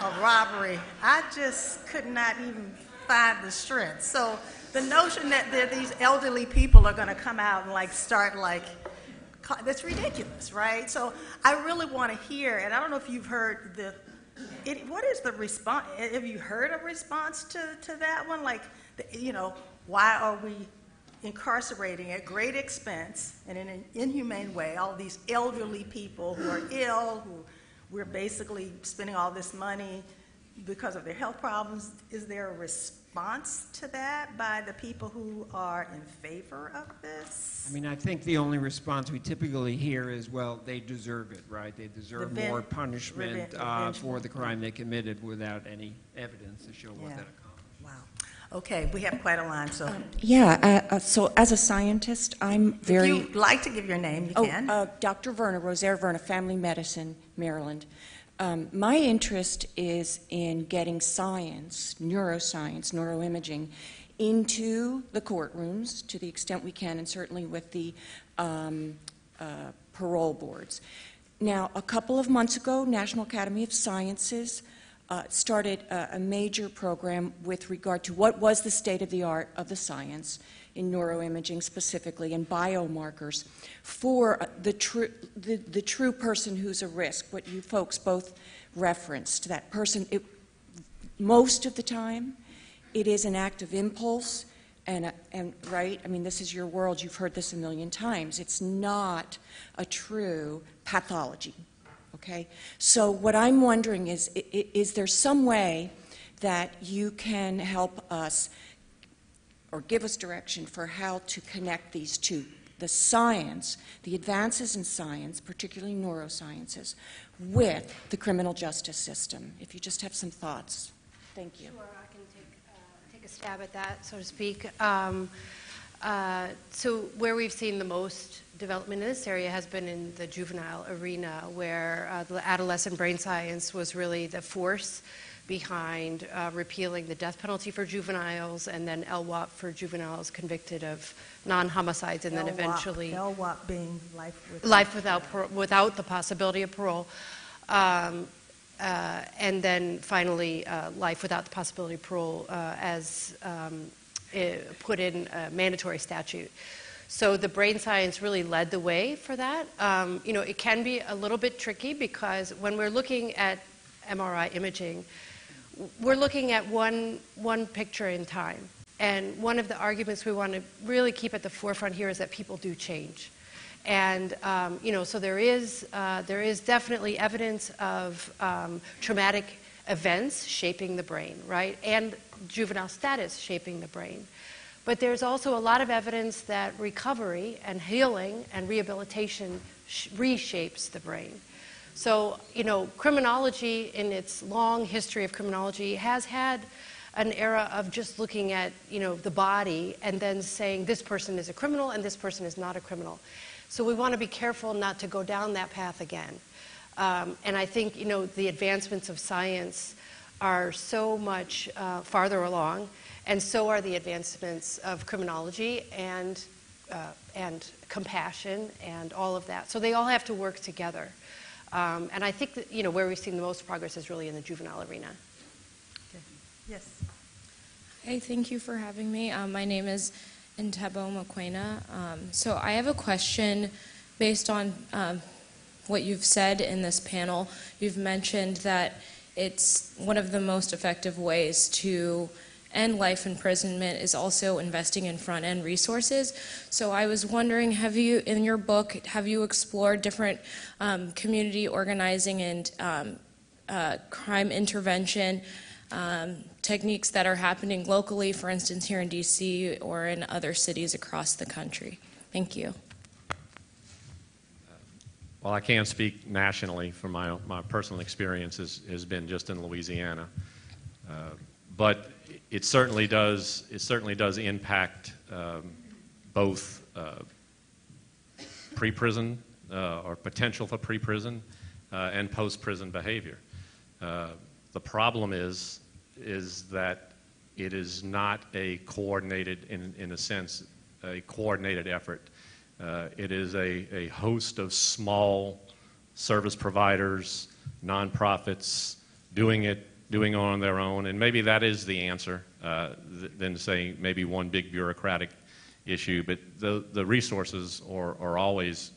a robbery, I just could not even find the strength. So the notion that these elderly people are going to come out and start that's ridiculous, right? So I really want to hear, and I don't know if you've heard what is the response? Have you heard a response to that one? Why are we incarcerating at great expense and in an inhumane way all these elderly people who are ill, who we're basically spending all this money because of their health problems? Is there a response to that by the people who are in favor of this?
I mean, I think the only response we typically hear is, well, they deserve it, right? They deserve more punishment for the crime they committed without any evidence to show what that accomplished.
Wow. Okay, we have quite a line, so
So as a scientist, I'm very...
if you'd like to give your name, you can.
Dr. Verna, Rosaire Verna, Family Medicine, Maryland. My interest is in getting science, neuroscience, neuroimaging, into the courtrooms to the extent we can, and certainly with the parole boards. Now, a couple of months ago, National Academy of Sciences started a major program with regard to what was the state of the art of the science in neuroimaging specifically and biomarkers for the true person who's a risk, what you folks both referenced. That person, most of the time, it is an act of impulse and right? I mean, this is your world. You've heard this a million times. It's not a true pathology. Okay? So what I'm wondering is there some way that you can help us or give us direction for how to connect these two, the science, the advances in science, particularly neurosciences, with the criminal justice system? If you just have some thoughts. Thank you.
Sure, I can take a stab at that, so to speak. So where we've seen the most development in this area has been in the juvenile arena, where the adolescent brain science was really the force behind repealing the death penalty for juveniles, and then LWOP for juveniles convicted of non-homicides, and then eventually
LWOP being
life without the possibility of parole, and then finally life without the possibility of parole as put in a mandatory statute. So the brain science really led the way for that. You know, it can be a little bit tricky because when we're looking at MRI imaging, we're looking at one picture in time. And one of the arguments we want to really keep at the forefront here is that people do change. And, you know, so there is definitely evidence of traumatic events shaping the brain, right? And juvenile status shaping the brain. But there's also a lot of evidence that recovery and healing and rehabilitation reshapes the brain. So, you know, criminology, in its long history of criminology, has had an era of just looking at, you know, the body and then saying this person is a criminal and this person is not a criminal. So we want to be careful not to go down that path again. And I think, you know, the advancements of science are so much farther along, and so are the advancements of criminology and compassion and all of that. So they all have to work together. And I think that, you know, where we've seen the most progress is really in the juvenile arena.
Okay. Yes.
Hey, thank you for having me. My name is Ntebo Mokwena. So I have a question based on what you've said in this panel. You've mentioned that it's one of the most effective ways to end life imprisonment is also investing in front-end resources. So I was wondering, have you, in your book, have you explored different community organizing and crime intervention techniques that are happening locally, for instance, here in DC or in other cities across the country? Thank you.
Well, I can't speak nationally from my personal experience has been just in Louisiana. But it certainly does impact both pre-prison or potential for pre-prison and post-prison behavior. The problem is that it is not a coordinated, in a sense, a coordinated effort. It is a host of small service providers, nonprofits, doing on their own, and maybe that is the answer, than saying maybe one big bureaucratic issue. But the resources are always.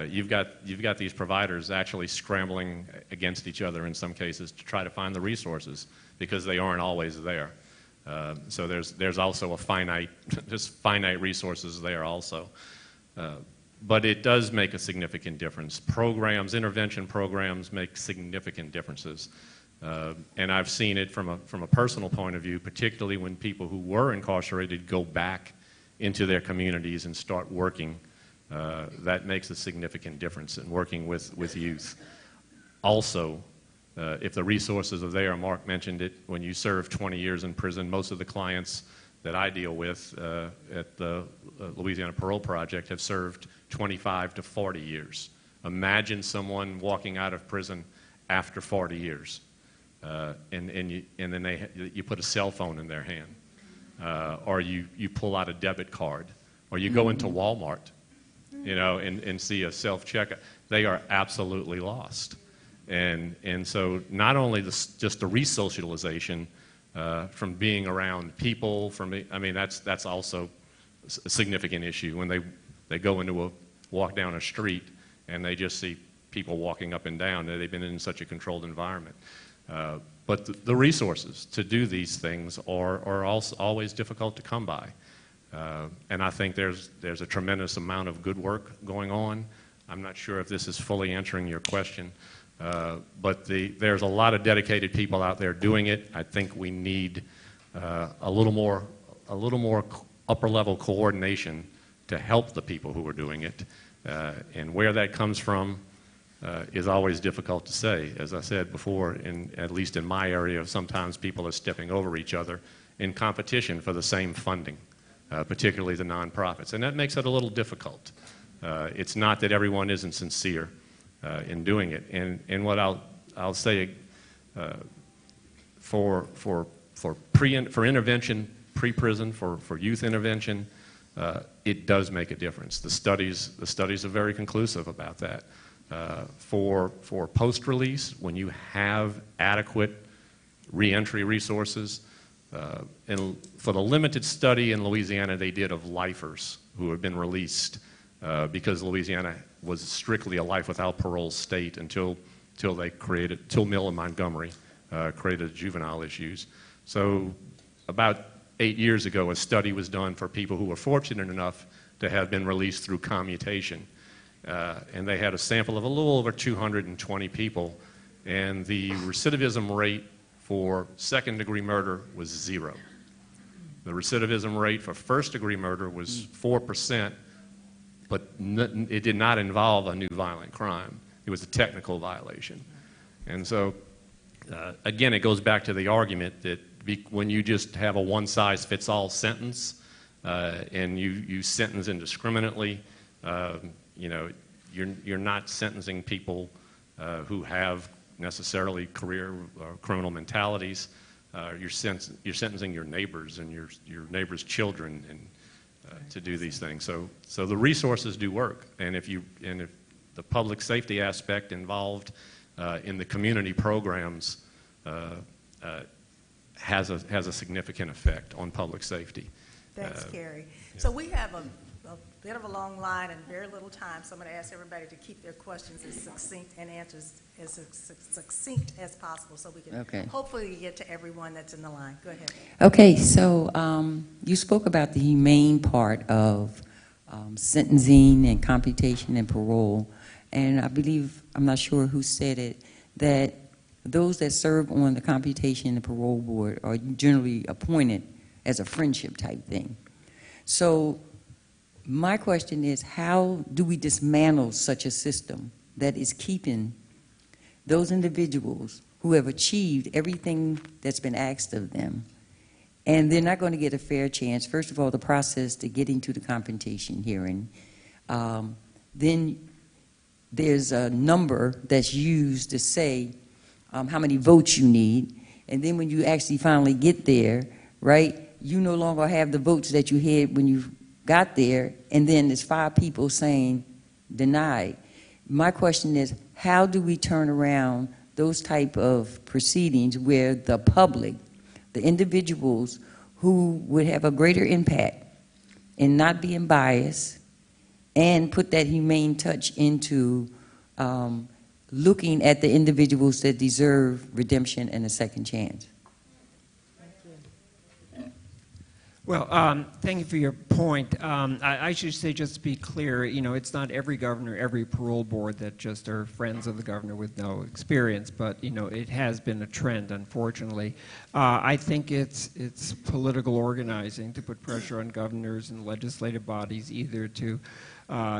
You've got these providers actually scrambling against each other in some cases to try to find the resources because they aren't always there. So there's also a finite resources there also. But it does make a significant difference. Intervention programs make significant differences. And I've seen it from a personal point of view, particularly when people who were incarcerated go back into their communities and start working. That makes a significant difference in working with youth. Also, if the resources are there. Mark mentioned it, when you serve 20 years in prison, most of the clients that I deal with at the Louisiana Parole Project have served 25 to 40 years. Imagine someone walking out of prison after 40 years, and then you put a cell phone in their hand, or you pull out a debit card, or you go into Walmart, you know, and see a self-checkout. They are absolutely lost. And so not only just the resocialization from being around people, I mean, that's also a significant issue when they go into walk down a street and they just see people walking up and down. They've been in such a controlled environment. But the resources to do these things are also always difficult to come by. And I think there's a tremendous amount of good work going on. I'm not sure if this is fully answering your question, but there's a lot of dedicated people out there doing it. I think we need a little more upper-level coordination to help the people who are doing it. And where that comes from is always difficult to say. As I said before, at least in my area, sometimes people are stepping over each other in competition for the same funding, particularly the nonprofits. And that makes it a little difficult. It's not that everyone isn't sincere in doing it. And what I'll say for intervention, pre-prison, for youth intervention, it does make a difference. The studies are very conclusive about that. For post-release, when you have adequate reentry resources, and for the limited study in Louisiana they did of lifers who have been released, because Louisiana was strictly a life without parole state until Mill and Montgomery created juvenile issues. So about 8 years ago, a study was done for people who were fortunate enough to have been released through commutation. And they had a sample of a little over 220 people, and the recidivism rate for second-degree murder was 0. The recidivism rate for first-degree murder was 4%, but it did not involve a new violent crime. It was a technical violation. And so, again, it goes back to the argument that when you just have a one-size-fits-all sentence and you sentence indiscriminately, you know, you're not sentencing people who have necessarily career or criminal mentalities. You're sentencing your neighbors and your neighbors' children and to do these things. So the resources do work, and if the public safety aspect involved in the community programs has a significant effect on public safety.
Thanks, Kerry. So we have a bit of a long line and very little time, so I'm going to ask everybody to keep their questions as succinct and answers as succinct as possible so we can hopefully get to everyone that's in the line. Go ahead.
Okay, so you spoke about the humane part of sentencing and computation and parole, and I believe, I'm not sure who said it, that those that serve on the computation and parole board are generally appointed as a friendship type thing. So my question is, how do we dismantle such a system that is keeping those individuals who have achieved everything that's been asked of them, and they're not going to get a fair chance? First of all, the process to getting to the confrontation hearing. Then there's a number that's used to say how many votes you need, and then when you actually finally get there, right, you no longer have the votes that you had when you got there, and then there's 5 people saying denied. My question is, how do we turn around those type of proceedings where the public, the individuals who would have a greater impact in not being biased and put that humane touch into looking at the individuals that deserve redemption and a second chance?
Well, thank you for your point. I should say, just to be clear, you know, it's not every governor, every parole board that just are friends of the governor with no experience, but, you know, it has been a trend, unfortunately. I think it's political organizing to put pressure on governors and legislative bodies either to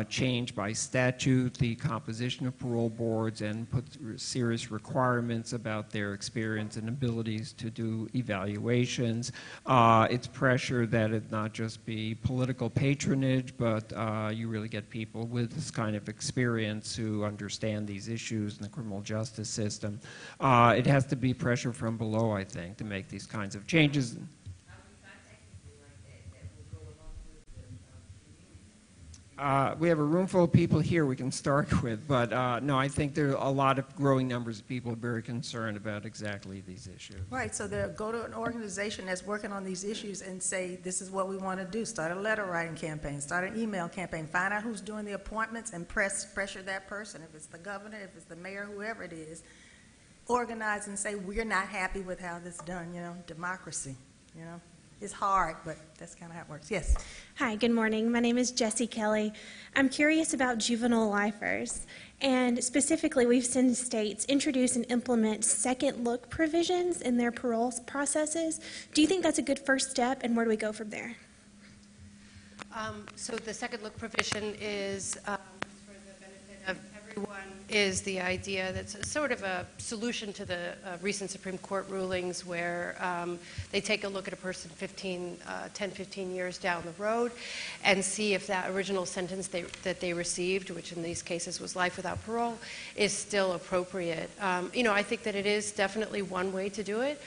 change by statute the composition of parole boards and put serious requirements about their experience and abilities to do evaluations. It's pressure that it not just be political patronage, but you really get people with this kind of experience who understand these issues in the criminal justice system. It has to be pressure from below, I think, to make these kinds of changes. We have a room full of people here we can start with, but no, I think there are a lot of growing numbers of people very concerned about exactly these issues.
Right, so they'll go to an organization that's working on these issues and say, this is what we want to do. Start a letter writing campaign, start an email campaign, find out who's doing the appointments and pressure that person. If it's the governor, if it's the mayor, whoever it is, organize and say, we're not happy with how this is done, democracy, It's hard, but that's kind of how it works. Yes.
Hi, good morning. My name is Jessie Kelly. I'm curious about juvenile lifers. And specifically, we've seen states introduce and implement second look provisions in their parole processes. Do you think that's a good first step, and where do we go from there?
So the second look provision is, for the benefit of everyone, is the idea that's sort of a solution to the recent Supreme Court rulings where they take a look at a person 10, 15 years down the road and see if that original sentence that they received, which in these cases was life without parole, is still appropriate. I think that it is definitely one way to do it.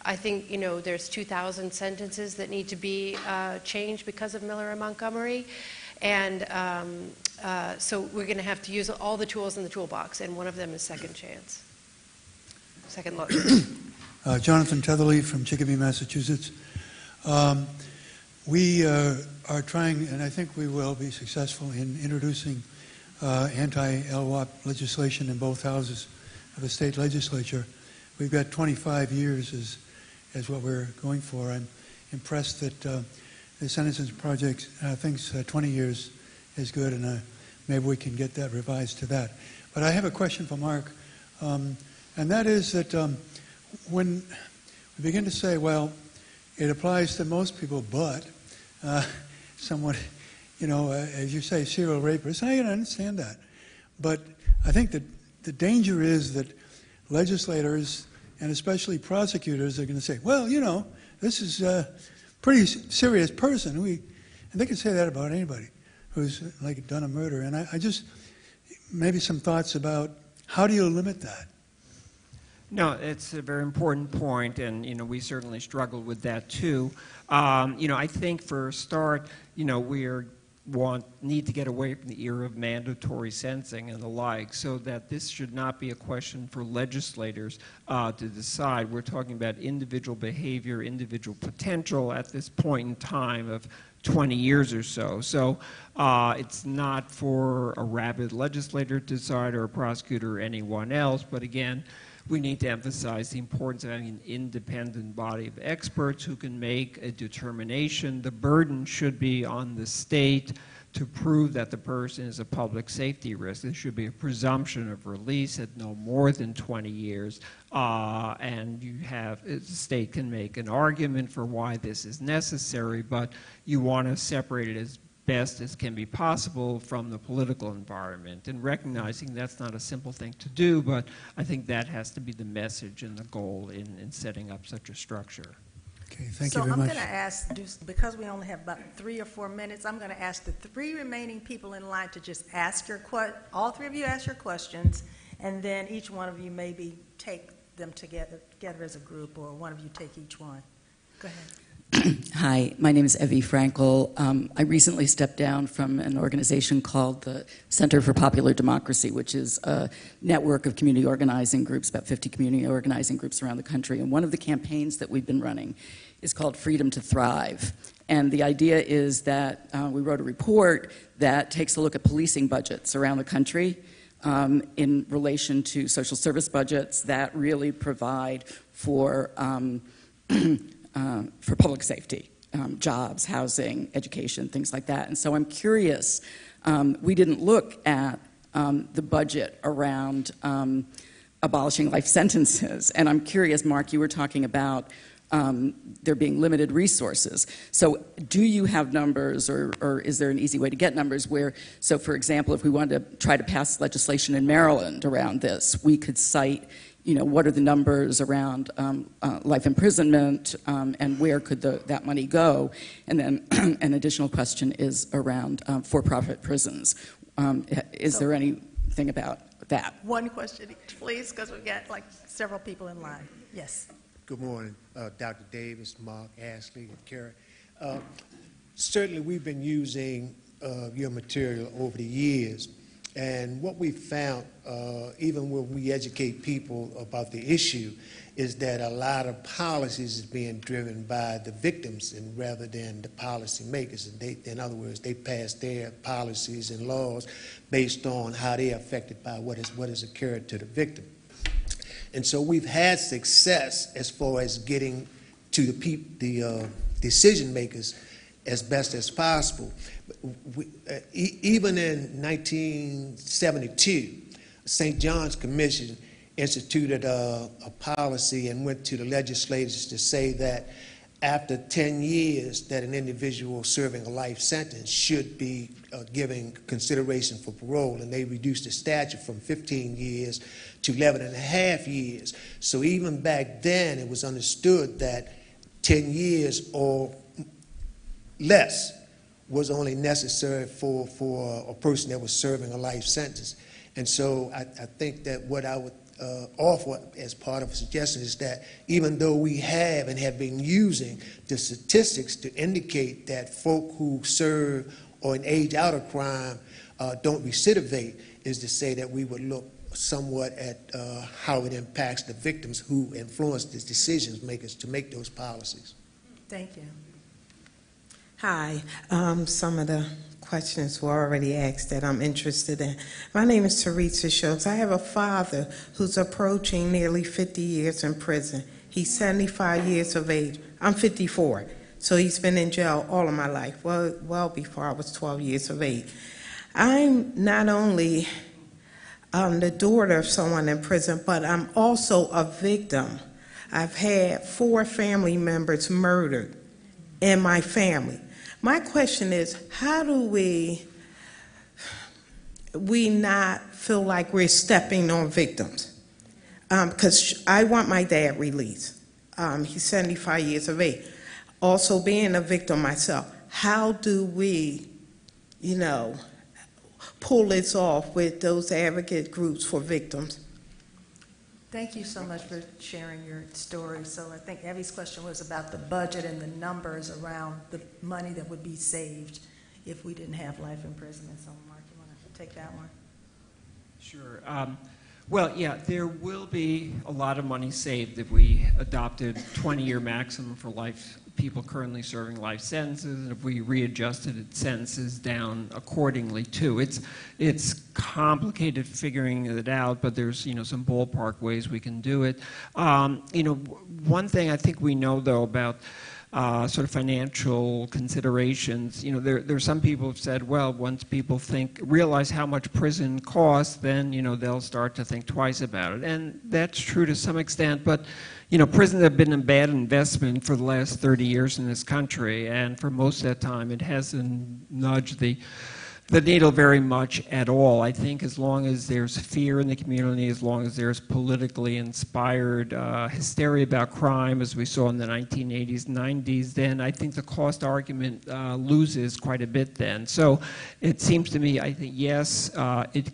I think, there's 2,000 sentences that need to be changed because of Miller and Montgomery. And so we're going to have to use all the tools in the toolbox, and one of them is second chance, second look.
Jonathan Tetherly from Chicopee, Massachusetts. We are trying, and I think we will be successful in introducing anti-LWOP legislation in both houses of the state legislature. We've got 25 years as what we're going for. I'm impressed that the Sentencing Project thinks 20 years is good, and maybe we can get that revised to that. But I have a question for Mark, and that is that when we begin to say, well, it applies to most people, but somewhat, as you say, serial rapists, I can understand that. But I think that the danger is that legislators, and especially prosecutors, are going to say, well, this is pretty serious person. And they can say that about anybody who's done a murder. And I just, maybe some thoughts about how do you limit that?
No, it's a very important point, and we certainly struggle with that too. I think for a start, we need to get away from the era of mandatory sentencing and the like, so that this should not be a question for legislators to decide. We're talking about individual behavior, individual potential at this point in time of 20 years or so. So it's not for a rabid legislator to decide, or a prosecutor, or anyone else, but again, we need to emphasize the importance of having an independent body of experts who can make a determination. The burden should be on the state to prove that the person is a public safety risk. There should be a presumption of release at no more than 20 years, and the state can make an argument for why this is necessary, but you want to separate it as best as can be possible from the political environment, and recognizing that's not a simple thing to do, but I think that has to be the message and the goal in setting up such a structure.
Okay, thank you very much.
So I'm going to ask, because we only have about 3 or 4 minutes, I'm going to ask the 3 remaining people in line to just ask all 3 of you ask your questions, and then each one of you maybe take them together as a group, or one of you take each one. Go ahead.
Hi, my name is Evie Frankel. I recently stepped down from an organization called the Center for Popular Democracy, which is a network of community organizing groups, about 50 community organizing groups around the country. And one of the campaigns that we've been running is called Freedom to Thrive. And the idea is that we wrote a report that takes a look at policing budgets around the country in relation to social service budgets that really provide for public safety, jobs, housing, education, things like that. And so I'm curious, we didn't look at the budget around abolishing life sentences. And I'm curious, Mark, you were talking about there being limited resources. So do you have numbers, or is there an easy way to get numbers where, so for example, if we wanted to try to pass legislation in Maryland around this, we could cite, what are the numbers around life imprisonment, and where could that money go? And then an additional question is around for-profit prisons. Is there anything about that?
One question each, please, because we've got like several people in line. Yes.
Good morning, Dr. Davis, Mark, Ashley, and Karen. Certainly, we've been using your material over the years, and what we found, even when we educate people about the issue, is that a lot of policies is being driven by the victims and rather than the policy makers. And in other words, they pass their policies and laws based on how they're affected by what has occurred to the victim. And so we've had success as far as getting to the decision makers as best as possible. Even in 1972, St. John's Commission instituted a policy and went to the legislators to say that after 10 years that an individual serving a life sentence should be given consideration for parole, and they reduced the statute from 15 years to 11 and a half years. So even back then it was understood that 10 years or less was only necessary for a person that was serving a life sentence. And so I think that what I would offer as part of a suggestion is that even though we have and have been using the statistics to indicate that folk who serve or age out of crime don't recidivate, is to say that we would look somewhat at how it impacts the victims who influence the decision makers to make those policies.
Thank you.
Hi. Some of the questions were already asked that I'm interested in. My name is Teresa Schultz. I have a father who's approaching nearly 50 years in prison. He's 75 years of age. I'm 54, so he's been in jail all of my life, well before I was 12 years of age. I'm not only the daughter of someone in prison, but I'm also a victim. I've had 4 family members murdered in my family. My question is, how do we not feel like we're stepping on victims? Because I want my dad released. He's 75 years of age. Also being a victim myself, how do we, pull this off with those advocate groups for victims?
Thank you so much for sharing your story. So I think Evie's question was about the budget and the numbers around the money that would be saved if we didn't have life imprisonment. So Mark, you want to take that one?
Sure. Well, yeah, there will be a lot of money saved if we adopted 20-year maximum for life people currently serving life sentences, and if we readjusted sentences down accordingly too. It's complicated figuring it out, but there's some ballpark ways we can do it. One thing I think we know though about sort of financial considerations, there's some people have said, well, once people realize how much prison costs, then they'll start to think twice about it, and that's true to some extent. But prisons have been a bad investment for the last 30 years in this country, and for most of that time, it hasn't nudged the needle very much at all. I think as long as there's fear in the community, as long as there's politically inspired hysteria about crime, as we saw in the 1980s, 90s, then I think the cost argument loses quite a bit then. So it seems to me, I think, yes,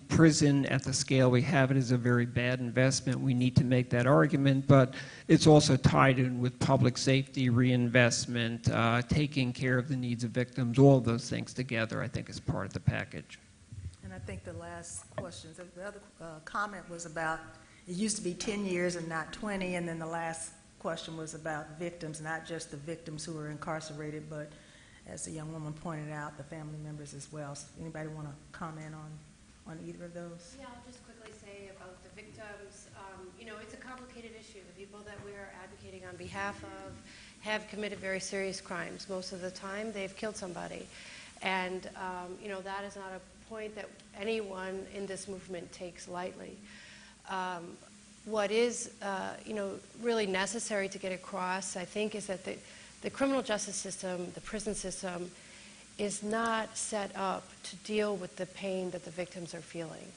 prison at the scale we have it is a very bad investment. We need to make that argument, but it's also tied in with public safety, reinvestment, taking care of the needs of victims, all of those things together, I think, is part of the package.
And I think the last question, the other comment was about, it used to be 10 years and not 20, and then the last question was about victims, not just the victims who are incarcerated, but as the young woman pointed out, the family members as well. So anybody want to comment on either of those?
Yeah, I'll just quickly say about the victims. It's a complicated issue. The people that we are advocating on behalf of have committed very serious crimes. Most of the time, they've killed somebody. And, that is not a point that anyone in this movement takes lightly. what is, really necessary to get across, I think, is that the criminal justice system, the prison system, is not set up to deal with the pain that the victims are feeling.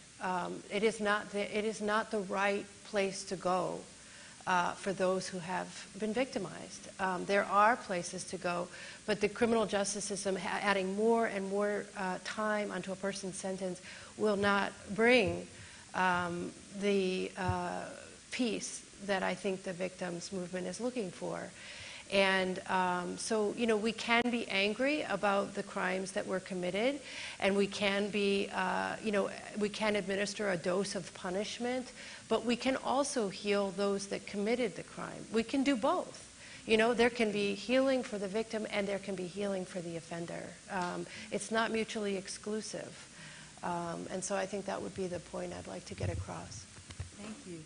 It is not the right place to go for those who have been victimized. There are places to go, but the criminal justice system adding more and more time onto a person's sentence will not bring the peace that I think the victims movement is looking for. And so, we can be angry about the crimes that were committed, and we can be, we can administer a dose of punishment, but we can also heal those that committed the crime. We can do both. There can be healing for the victim and there can be healing for the offender. It's not mutually exclusive. And so I think that would be the point I'd like to get across.
Thank you.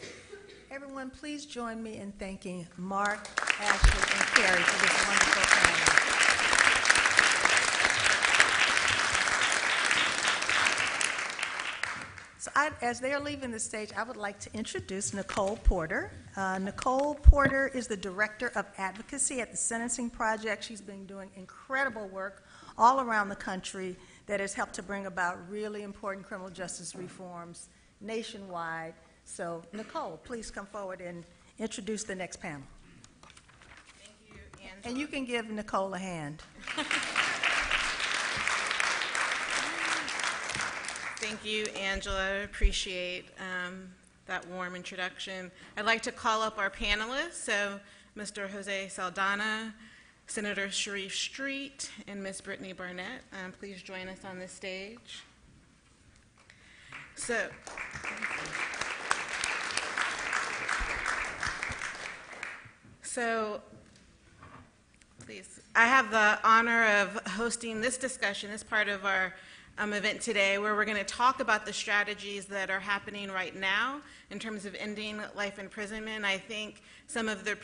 Everyone, please join me in thanking Mark, Ashley, and Carrie for this wonderful panel. So as they're leaving the stage, I would like to introduce Nicole Porter. Nicole Porter is the Director of Advocacy at the Sentencing Project. She's been doing incredible work all around the country that has helped to bring about really important criminal justice reforms nationwide. So, Nicole, please come forward and introduce the next panel.
Thank you, Angela.
And you can give Nicole a hand.
Thank you, Angela. Appreciate that warm introduction. I'd like to call up our panelists. So, Mr. Jose Saldana, Senator Sharif Street, and Ms. Brittany Barnett. Please join us on this stage. So, please, I have the honor of hosting this discussion as part of our event today, where we're going to talk about the strategies that are happening right now in terms of ending life imprisonment. I think some of the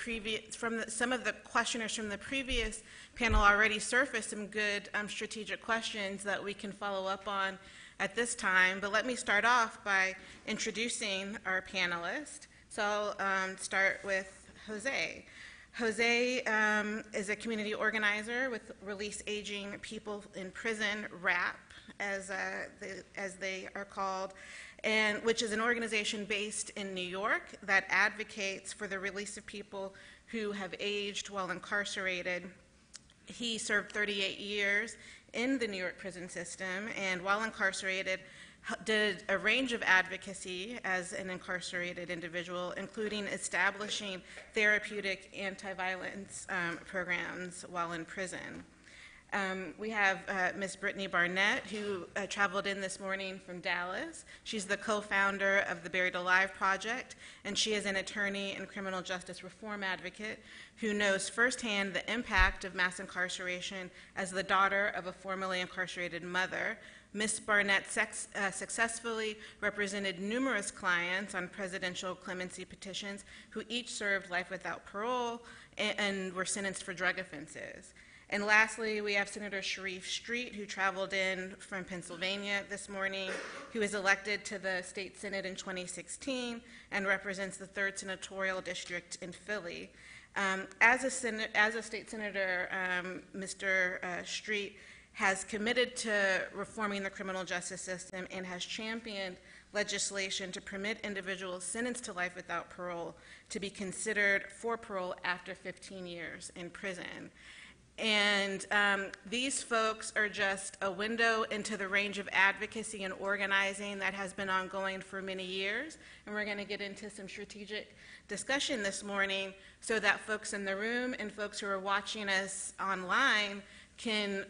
questioners from the previous panel already surfaced some good strategic questions that we can follow up on at this time. But let me start off by introducing our panelists. So I'll start with Jose. Jose is a community organizer with Release Aging People in Prison, RAP, as they are called, and which is an organization based in New York that advocates for the release of people who have aged while incarcerated. He served 38 years in the New York prison system, and while incarcerated, did a range of advocacy as an incarcerated individual, including establishing therapeutic anti-violence programs while in prison. We have Ms. Brittany Barnett, who traveled in this morning from Dallas. She's the co-founder of the Buried Alive Project, and she is an attorney and criminal justice reform advocate who knows firsthand the impact of mass incarceration as the daughter of a formerly incarcerated mother. Ms. Barnett successfully represented numerous clients on presidential clemency petitions who each served life without parole and were sentenced for drug offenses. And lastly, we have Senator Sharif Street, who traveled in from Pennsylvania this morning, who was elected to the state senate in 2016 and represents the 3rd Senatorial District in Philly. As a state senator, Mr. Street has committed to reforming the criminal justice system and has championed legislation to permit individuals sentenced to life without parole to be considered for parole after 15 years in prison. And these folks are just a window into the range of advocacy and organizing that has been ongoing for many years. And we're going to get into some strategic discussion this morning so that folks in the room and folks who are watching us online can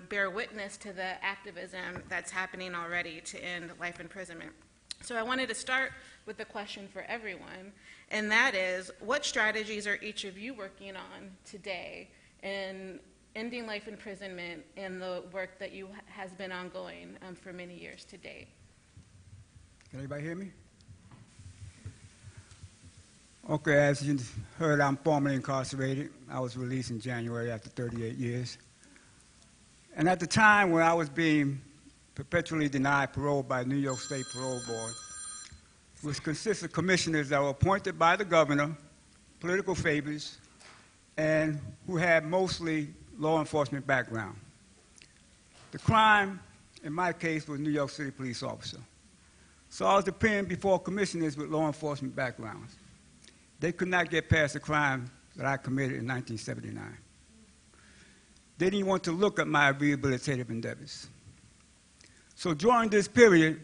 bear witness to the activism that's happening already to end life imprisonment. So I wanted to start with the question for everyone, and that is, what strategies are each of you working on today in ending life imprisonment and the work that has been ongoing for many years to date?
Can anybody hear me? Okay, as you heard, I'm formerly incarcerated. I was released in January after 38 years. And at the time when I was being perpetually denied parole by the New York State Parole Board, which consists of commissioners that were appointed by the governor, political favors, and who had mostly law enforcement background. The crime, in my case, was New York City police officer. So I was appearing before commissioners with law enforcement backgrounds. They could not get past the crime that I committed in 1979. They didn't want to look at my rehabilitative endeavors. So during this period,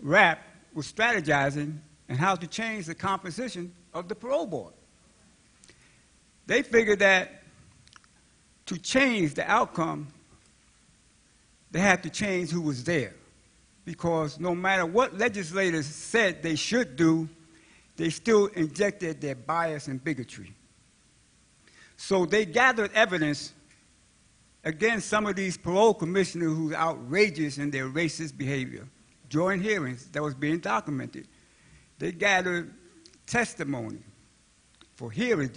RAP was strategizing on how to change the composition of the parole board. They figured that to change the outcome, they had to change who was there. Because no matter what legislators said they should do, they still injected their bias and bigotry. So they gathered evidence against some of these parole commissioners who were outrageous in their racist behavior during hearings that was being documented. They gathered testimony for hearing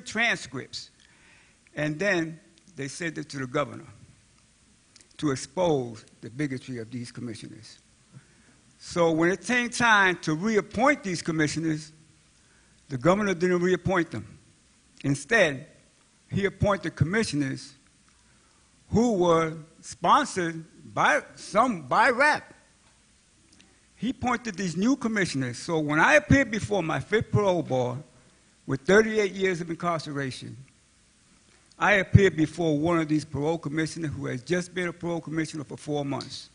transcripts, and then they sent it to the governor to expose the bigotry of these commissioners. So when it came time to reappoint these commissioners, the governor didn't reappoint them. Instead, he appointed commissioners who were sponsored by RAP. He appointed these new commissioners. So when I appeared before my fifth parole board with 38 years of incarceration, I appeared before one of these parole commissioners who has just been a parole commissioner for 4 months.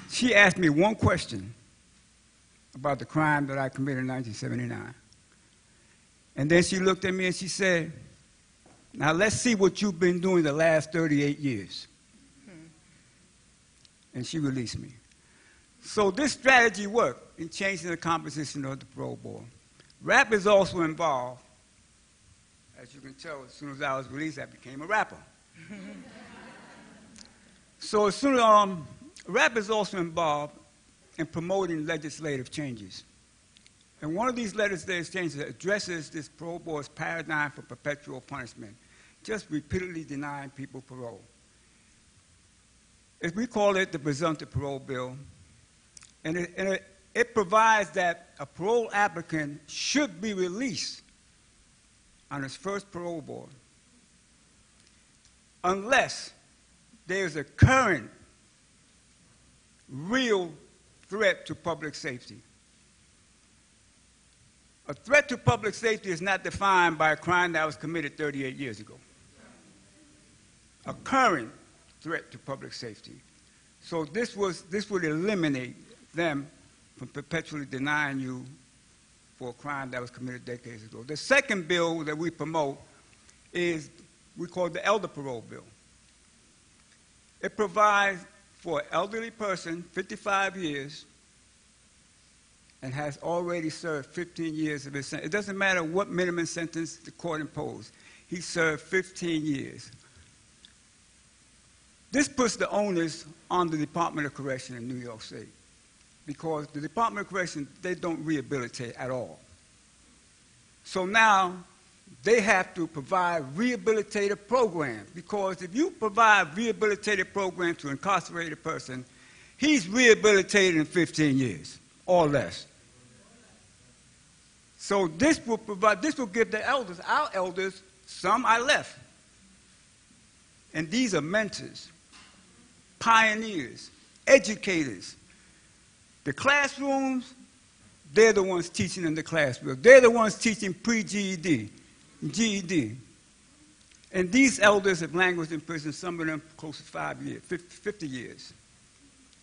She asked me one question about the crime that I committed in 1979. And then she looked at me and she said, now let's see what you've been doing the last 38 years. And she released me. So this strategy worked in changing the composition of the parole board. RAP is also involved. As you can tell, as soon as I was released, I became a rapper. So as soon as RAP is also involved in promoting legislative changes. And one of these legislative changes addresses this parole board's paradigm for perpetual punishment, just repeatedly denying people parole. We call it the presumptive parole bill, and it provides that a parole applicant should be released on his first parole board unless there's a current real threat to public safety. A threat to public safety is not defined by a crime that was committed 38 years ago. A current threat to public safety. So this would eliminate them from perpetually denying you for a crime that was committed decades ago. The second bill that we promote is we call the elder parole bill. It provides for an elderly person, 55 years, and has already served 15 years of his sentence. It doesn't matter what minimum sentence the court imposed. He served 15 years. This puts the onus on the Department of Correction in New York State, because the Department of Correction, they don't rehabilitate at all. So now they have to provide rehabilitative programs, because if you provide rehabilitative programs to an incarcerated person, he's rehabilitated in 15 years or less. So this will give the elders, our elders, some I left. And these are mentors, pioneers, educators. The classrooms, they're the ones teaching in the classroom. They're the ones teaching pre-GED, GED. And these elders have languished in prison, some of them close to 5 years, 50 years,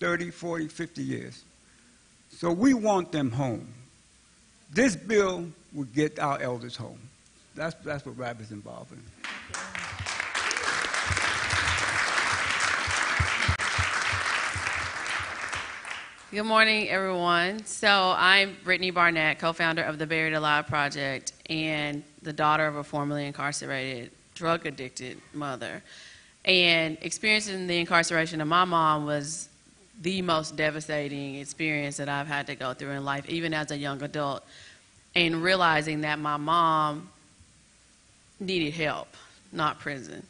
30, 40, 50 years. So we want them home. This bill will get our elders home. That's what RAP is involved in.
Good morning, everyone. So I'm Brittany Barnett, co-founder of the Buried Alive Project and the daughter of a formerly incarcerated, drug-addicted mother. And experiencing the incarceration of my mom was the most devastating experience that I've had to go through in life, even as a young adult. And realizing that my mom needed help, not prison.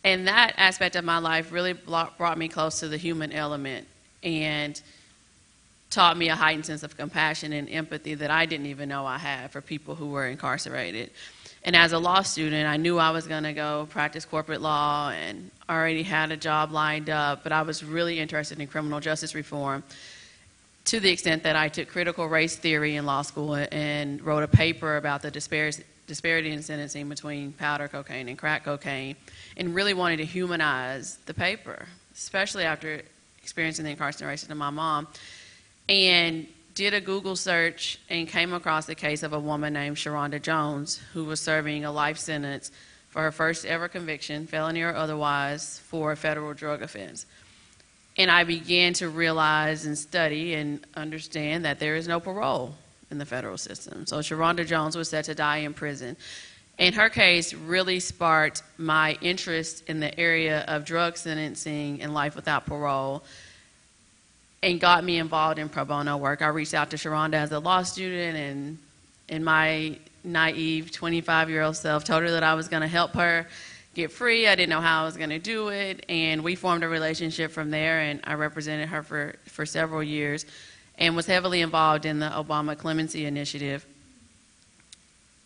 And that aspect of my life really brought me close to the human element. And taught me a heightened sense of compassion and empathy that I didn't even know I had for people who were incarcerated. And as a law student, I knew I was going to go practice corporate law and already had a job lined up, but I was really interested in criminal justice reform to the extent that I took critical race theory in law school and wrote a paper about the disparity in sentencing between powder cocaine and crack cocaine, and really wanted to humanize the paper, especially after experiencing the incarceration of my mom. And did a Google search and came across the case of a woman named Sharonda Jones, who was serving a life sentence for her first ever conviction, felony or otherwise, for a federal drug offense. And I began to realize and study and understand that there is no parole in the federal system. So Sharonda Jones was set to die in prison. And her case really sparked my interest in the area of drug sentencing and life without parole, and got me involved in pro bono work. I reached out to Sharonda as a law student, and in my naive 25-year-old self told her that I was going to help her get free. I didn't know how I was going to do it, and we formed a relationship from there, and I represented her for several years and was heavily involved in the Obama Clemency Initiative.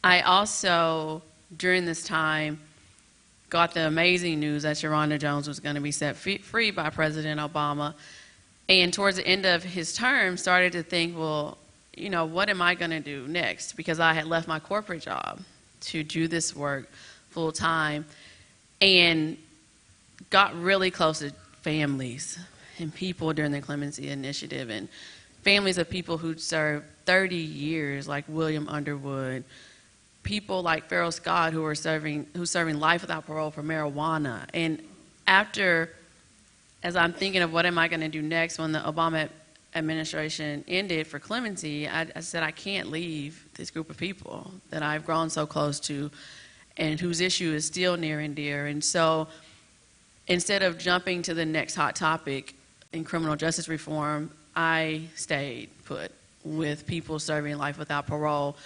I also, during this time, got the amazing news that Sharonda Jones was going to be set free by President Obama. And towards the end of his term, started to think, well, you know, what am I going to do next? Because I had left my corporate job to do this work full time, and got really close to families and people during the Clemency Initiative, and families of people who'd served 30 years, like William Underwood, people like Farrell Scott who's serving life without parole for marijuana. And as I'm thinking of what am I going to do next when the Obama administration ended for clemency, I said I can't leave this group of people that I've grown so close to and whose issue is still near and dear. And so instead of jumping to the next hot topic in criminal justice reform, I stayed put with people serving life without parole.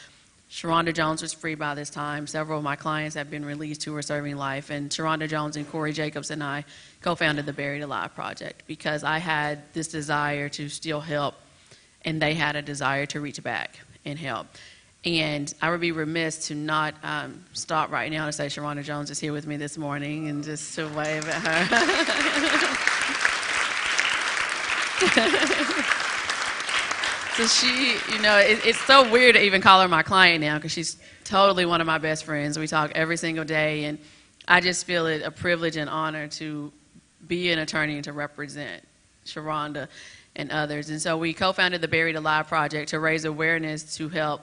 Sharonda Jones was free by this time. Several of my clients have been released who were serving life, and Sharonda Jones and Corey Jacobs and I co-founded the Buried Alive Project because I had this desire to still help, and they had a desire to reach back and help. And I would be remiss to not stop right now to say Sharonda Jones is here with me this morning and just to wave at her. So she, you know, it's so weird to even call her my client now because she's totally one of my best friends. We talk every single day, and I just feel it a privilege and honor to be an attorney and to represent Sharonda and others. And so we co-founded the Buried Alive Project to raise awareness to help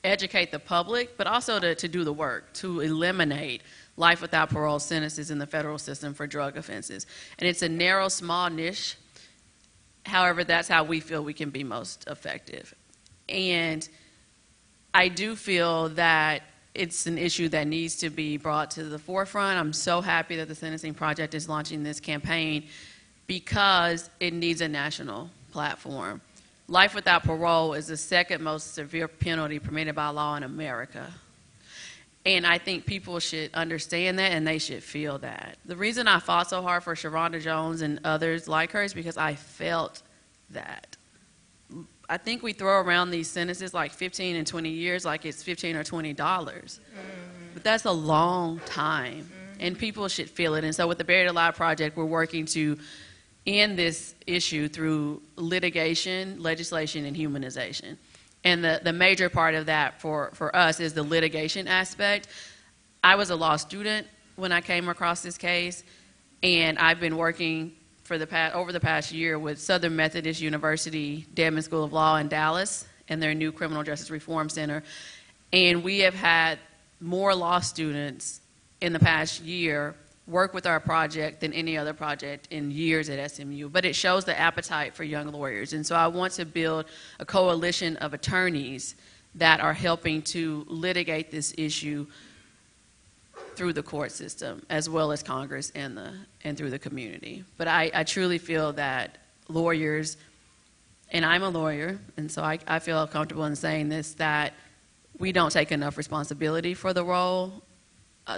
educate the public, but also to do the work, to eliminate life without parole sentences in the federal system for drug offenses. And it's a narrow, small niche. However, that's how we feel we can be most effective. And I do feel that it's an issue that needs to be brought to the forefront. I'm so happy that the Sentencing Project is launching this campaign because it needs a national platform. Life without parole is the second most severe penalty permitted by law in America. And I think people should understand that and they should feel that. The reason I fought so hard for Sharonda Jones and others like her is because I felt that. I think we throw around these sentences like 15 and 20 years like it's $15 or $20. But that's a long time, and people should feel it. And so with the Buried Alive Project, we're working to end this issue through litigation, legislation, and humanization. And the major part of that for us is the litigation aspect. I was a law student when I came across this case, and I've been working over the past year with Southern Methodist University Dedman School of Law in Dallas and their new Criminal Justice Reform Center. And we have had more law students in the past year work with our project than any other project in years at SMU, but it shows the appetite for young lawyers. And so I want to build a coalition of attorneys that are helping to litigate this issue through the court system, as well as Congress and through the community. But I truly feel that lawyers, and I'm a lawyer, and so I feel comfortable in saying this, that we don't take enough responsibility for the role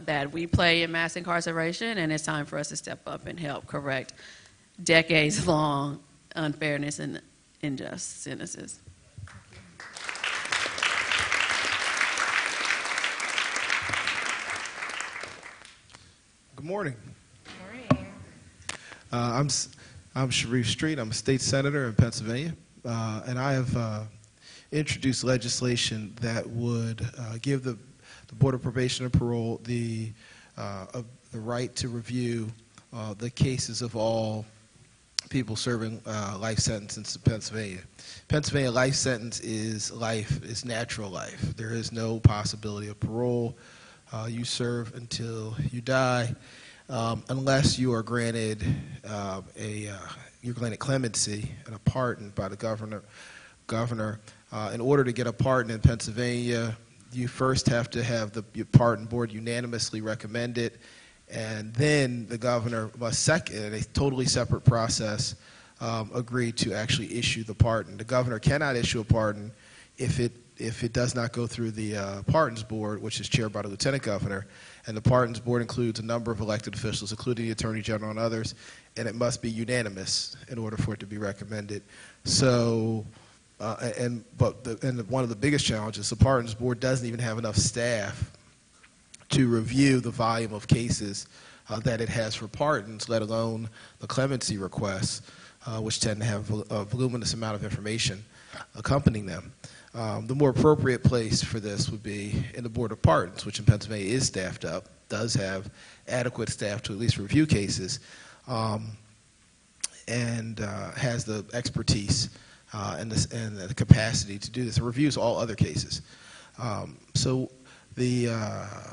that we play in mass incarceration, and it's time for us to step up and help correct decades-long unfairness and unjust sentences.
Good morning. I'm Sharif Street. I'm a state senator in Pennsylvania, and I have introduced legislation that would give the Board of Probation and Parole the right to review the cases of all people serving life sentences in Pennsylvania. Pennsylvania life sentence is life, is natural life. There is no possibility of parole. You serve until you die, unless you are granted you're granted clemency and a pardon by the governor. In order to get a pardon in Pennsylvania, you first have to have your pardon board unanimously recommend it, and then the governor must, in a totally separate process, agree to actually issue the pardon. The governor cannot issue a pardon if it does not go through the pardons board, which is chaired by the lieutenant governor, and the pardons board includes a number of elected officials, including the attorney general and others, and it must be unanimous in order for it to be recommended. So, one of the biggest challenges, the pardons board doesn't even have enough staff to review the volume of cases that it has for pardons, let alone the clemency requests, which tend to have a voluminous amount of information accompanying them. The more appropriate place for this would be in the Board of Pardons, which in Pennsylvania is staffed up, does have adequate staff to at least review cases, and has the expertise and the capacity to do this. It reviews all other cases. So the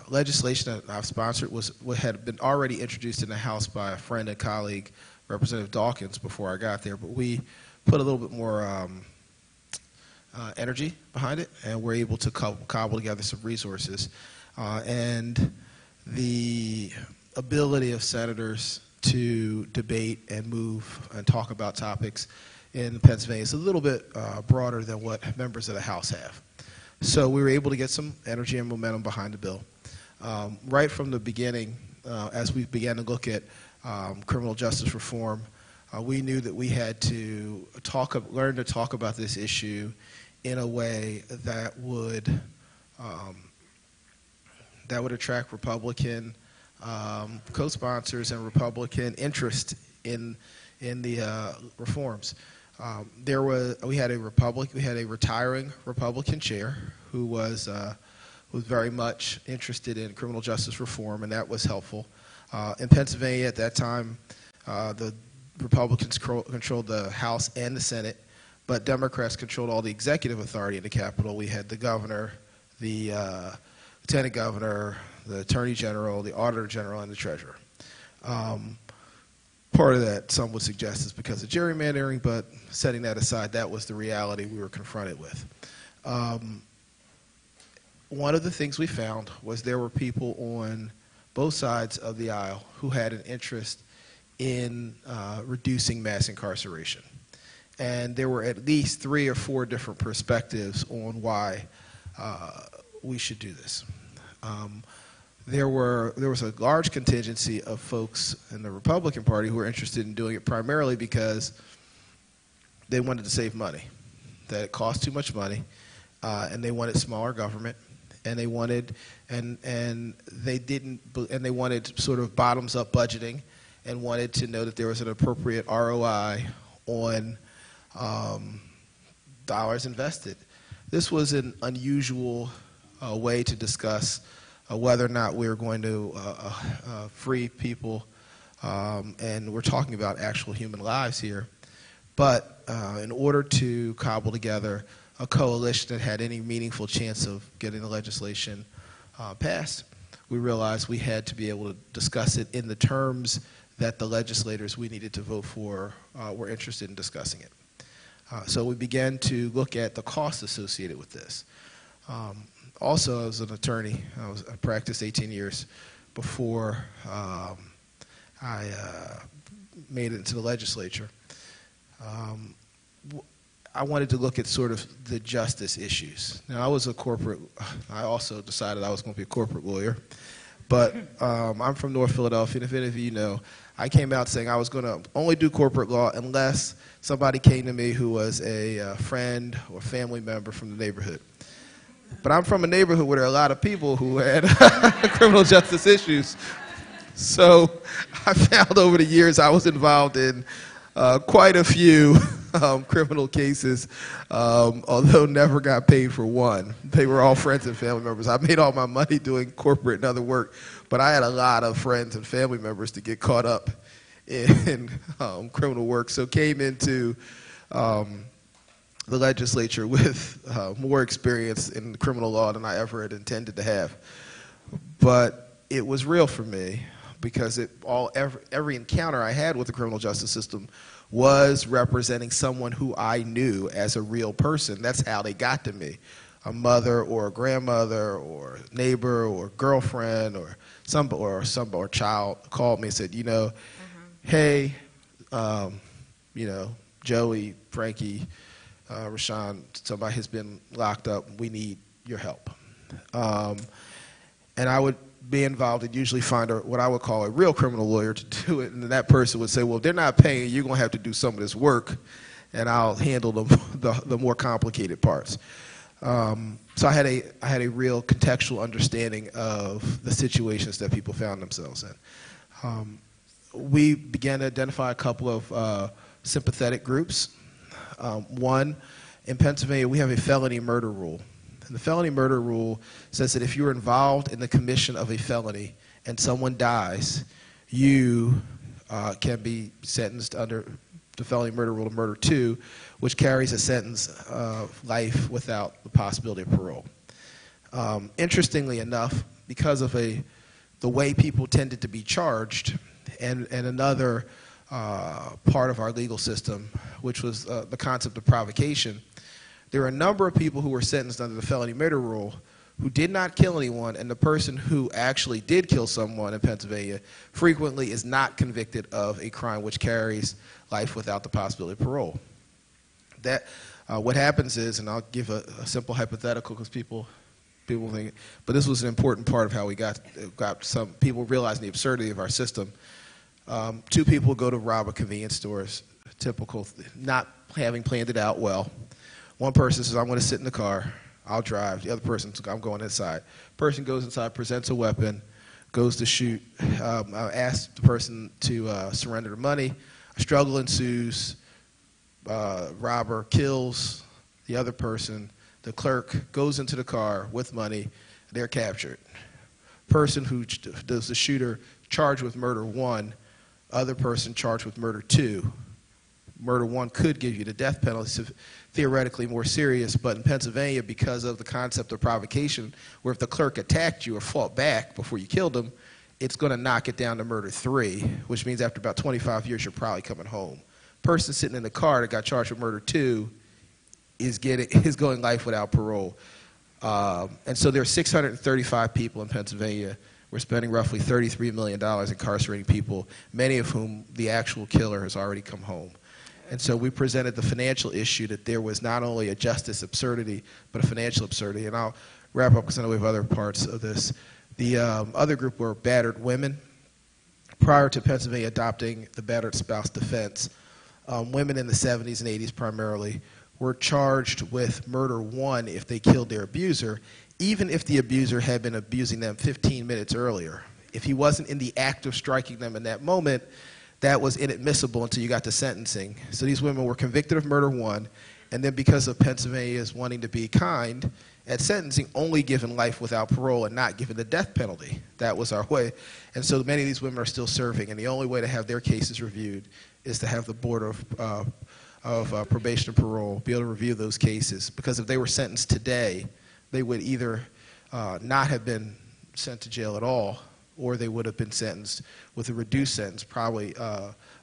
legislation that I've sponsored had been already introduced in the House by a friend and colleague, Representative Dawkins, before I got there, but we put a little bit more energy behind it, and we're able to cobble together some resources. And the ability of senators to debate and move and talk about topics in Pennsylvania is a little bit broader than what members of the House have. So we were able to get some energy and momentum behind the bill. Right from the beginning, as we began to look at criminal justice reform, we knew that we had to learn to talk about this issue in a way that would attract Republican co-sponsors and Republican interest in the reforms. We had a retiring Republican chair who was very much interested in criminal justice reform, and that was helpful. In Pennsylvania at that time, the Republicans controlled the House and the Senate, but Democrats controlled all the executive authority in the Capitol. We had the governor, the lieutenant governor, the attorney general, the auditor general, and the treasurer. Part of that, some would suggest, is because of gerrymandering, but setting that aside, that was the reality we were confronted with. One of the things we found was there were people on both sides of the aisle who had an interest in reducing mass incarceration. And there were at least 3 or 4 different perspectives on why we should do this. There was a large contingency of folks in the Republican Party who were interested in doing it primarily because they wanted to save money, that it cost too much money, and they wanted smaller government, and they wanted they wanted sort of bottoms up budgeting, and wanted to know that there was an appropriate ROI on dollars invested. This was an unusual way to discuss whether or not we're going to free people, and we're talking about actual human lives here. But in order to cobble together a coalition that had any meaningful chance of getting the legislation passed, we realized we had to be able to discuss it in the terms that the legislators we needed to vote for were interested in discussing it. So we began to look at the costs associated with this. Also, as an attorney, I practiced 18 years before I made it into the legislature. I wanted to look at sort of the justice issues. Now, I also decided I was going to be a corporate lawyer, But I'm from North Philadelphia, and if any of you know, I came out saying I was going to only do corporate law unless somebody came to me who was a friend or family member from the neighborhood. But I'm from a neighborhood where there are a lot of people who had criminal justice issues. So I found over the years I was involved in quite a few criminal cases, although never got paid for one. They were all friends and family members. I made all my money doing corporate and other work, but I had a lot of friends and family members to get caught up in criminal work. So came into the legislature with more experience in criminal law than I ever had intended to have. But it was real for me because every encounter I had with the criminal justice system was representing someone who I knew as a real person. That's how they got to me. A mother or a grandmother or neighbor or girlfriend or child called me and said, you know, hey, you know, Joey, Frankie, Rashawn, somebody has been locked up. We need your help. And I would be involved and usually find what I would call a real criminal lawyer to do it. And then that person would say, well, if they're not paying, you're going to have to do some of this work, and I'll handle the more complicated parts. So I had a real contextual understanding of the situations that people found themselves in. We began to identify a couple of sympathetic groups. One, in Pennsylvania, we have a felony murder rule. And the felony murder rule says that if you're involved in the commission of a felony and someone dies, you can be sentenced under the felony murder rule of murder 2, which carries a sentence of life without the possibility of parole. Interestingly enough, because of the way people tended to be charged, and another part of our legal system, which was the concept of provocation, there are a number of people who were sentenced under the felony murder rule who did not kill anyone, and the person who actually did kill someone in Pennsylvania frequently is not convicted of a crime which carries life without the possibility of parole. What happens is, and I'll give a simple hypothetical because people think, but this was an important part of how we got some people realizing the absurdity of our system. 2 people go to rob a convenience store, typical, not having planned it out well. One person says, I'm going to sit in the car, I'll drive. The other person says, I'm going inside. Person goes inside, presents a weapon, goes to shoot. I ask the person to surrender the money. A struggle ensues. Robber kills the other person. The clerk goes into the car with money. They're captured. Person who does the shooter charged with murder 1, other person charged with murder 2. Murder 1 could give you the death penalty, so theoretically more serious, but in Pennsylvania, because of the concept of provocation, where if the clerk attacked you or fought back before you killed him, it's going to knock it down to murder 3, which means after about 25 years, you're probably coming home. Person sitting in the car that got charged with murder 2 is going life without parole. And so there are 635 people in Pennsylvania. We're spending roughly $33 million incarcerating people, many of whom the actual killer has already come home. And so we presented the financial issue that there was not only a justice absurdity, but a financial absurdity. And I'll wrap up because I know we have other parts of this. The other group were battered women. Prior to Pennsylvania adopting the battered spouse defense, women in the 70s and 80s primarily were charged with murder 1 if they killed their abuser, even if the abuser had been abusing them 15 minutes earlier. If he wasn't in the act of striking them in that moment, that was inadmissible until you got to sentencing. So these women were convicted of murder 1, and then because of Pennsylvania's wanting to be kind, at sentencing only given life without parole and not given the death penalty. That was our way. And so many of these women are still serving, and the only way to have their cases reviewed is to have the Board of Probation and Parole be able to review those cases. Because if they were sentenced today, they would either not have been sent to jail at all, or they would have been sentenced with a reduced sentence, probably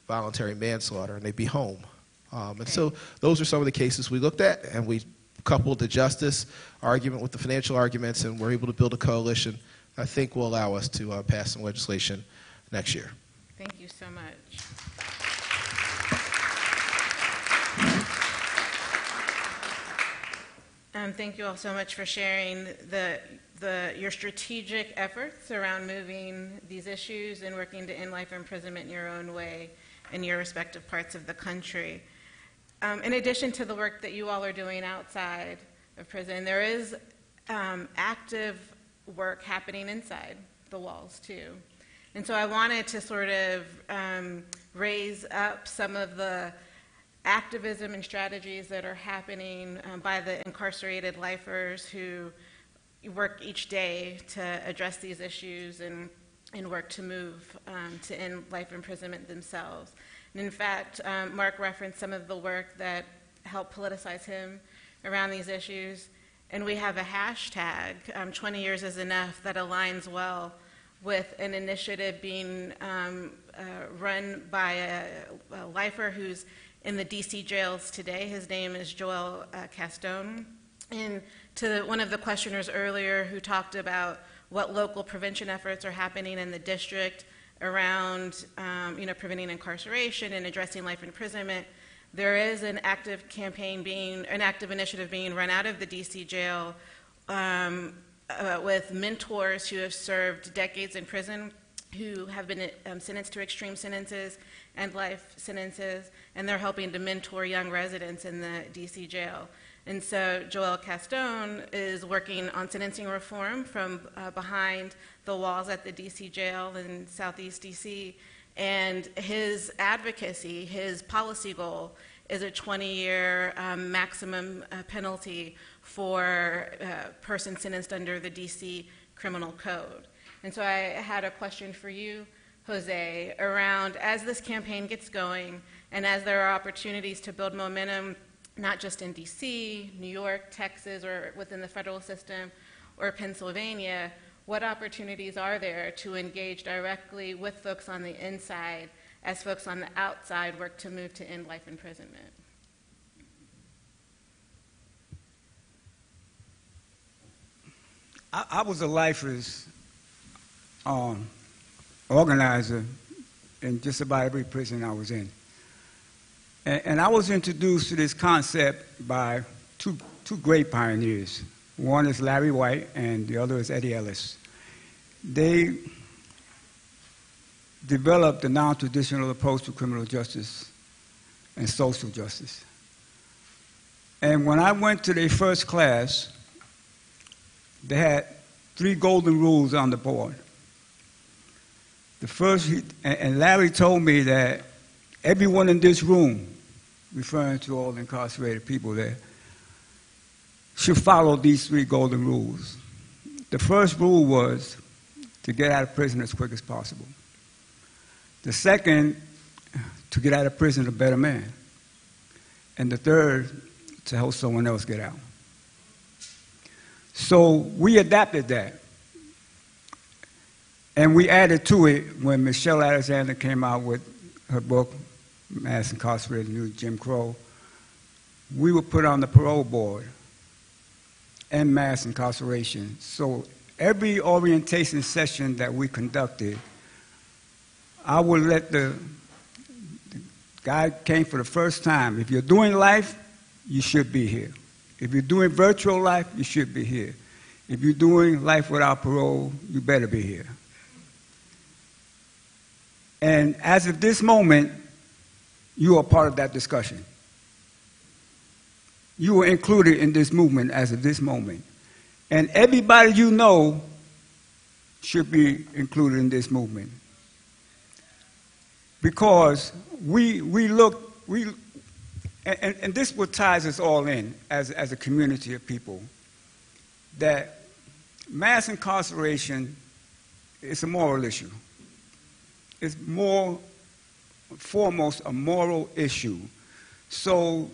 voluntary manslaughter, and they'd be home. And so those are some of the cases we looked at, and we coupled the justice argument with the financial arguments, and we're able to build a coalition I think will allow us to pass some legislation next year.
Thank you so much. Thank you all so much for sharing your strategic efforts around moving these issues and working to end life imprisonment in your own way in your respective parts of the country. In addition to the work that you all are doing outside of prison, there is active work happening inside the walls too. And so I wanted to sort of raise up some of the activism and strategies that are happening by the incarcerated lifers who work each day to address these issues and work to move to end life imprisonment themselves. And in fact, Mark referenced some of the work that helped politicize him around these issues. And we have a hashtag, 20 years is enough, that aligns well with an initiative being run by a lifer who's in the DC jails today. His name is Joel Castone. And to one of the questioners earlier who talked about what local prevention efforts are happening in the district around preventing incarceration and addressing life imprisonment, there is an active initiative being run out of the DC jail with mentors who have served decades in prison, who have been sentenced to extreme sentences and life sentences, and they're helping to mentor young residents in the DC jail. And so Joel Castone is working on sentencing reform from behind the walls at the DC jail in Southeast DC, and his advocacy, his policy goal, is a 20-year maximum penalty for persons sentenced under the DC criminal code. And so I had a question for you, Jose, around as this campaign gets going and as there are opportunities to build momentum, not just in DC, New York, Texas, or within the federal system, or Pennsylvania, what opportunities are there to engage directly with folks on the inside as folks on the outside work to move to end life imprisonment?
I was a lifers organizer in just about every prison I was in. And I was introduced to this concept by two great pioneers. One is Larry White and the other is Eddie Ellis. They developed a non-traditional approach to criminal justice and social justice. And when I went to their first class, they had 3 golden rules on the board. The first, and Larry told me that everyone in this room, referring to all incarcerated people there, should follow these 3 golden rules. The first rule was to get out of prison as quick as possible. The second, to get out of prison a better man. And the third, to help someone else get out. So we adapted that. And we added to it when Michelle Alexander came out with her book, Mass Incarcerated New Jim Crow. We were put on the parole board and mass incarceration. So every orientation session that we conducted, I would let the guy came for the first time. If you're doing life, you should be here. If you're doing virtual life, you should be here. If you're doing life without parole, you better be here. And as of this moment, you are part of that discussion. You are included in this movement as of this moment. And everybody you know should be included in this movement. Because and this is what ties us all in as a community of people, that mass incarceration is a moral issue. It's more foremost a moral issue. So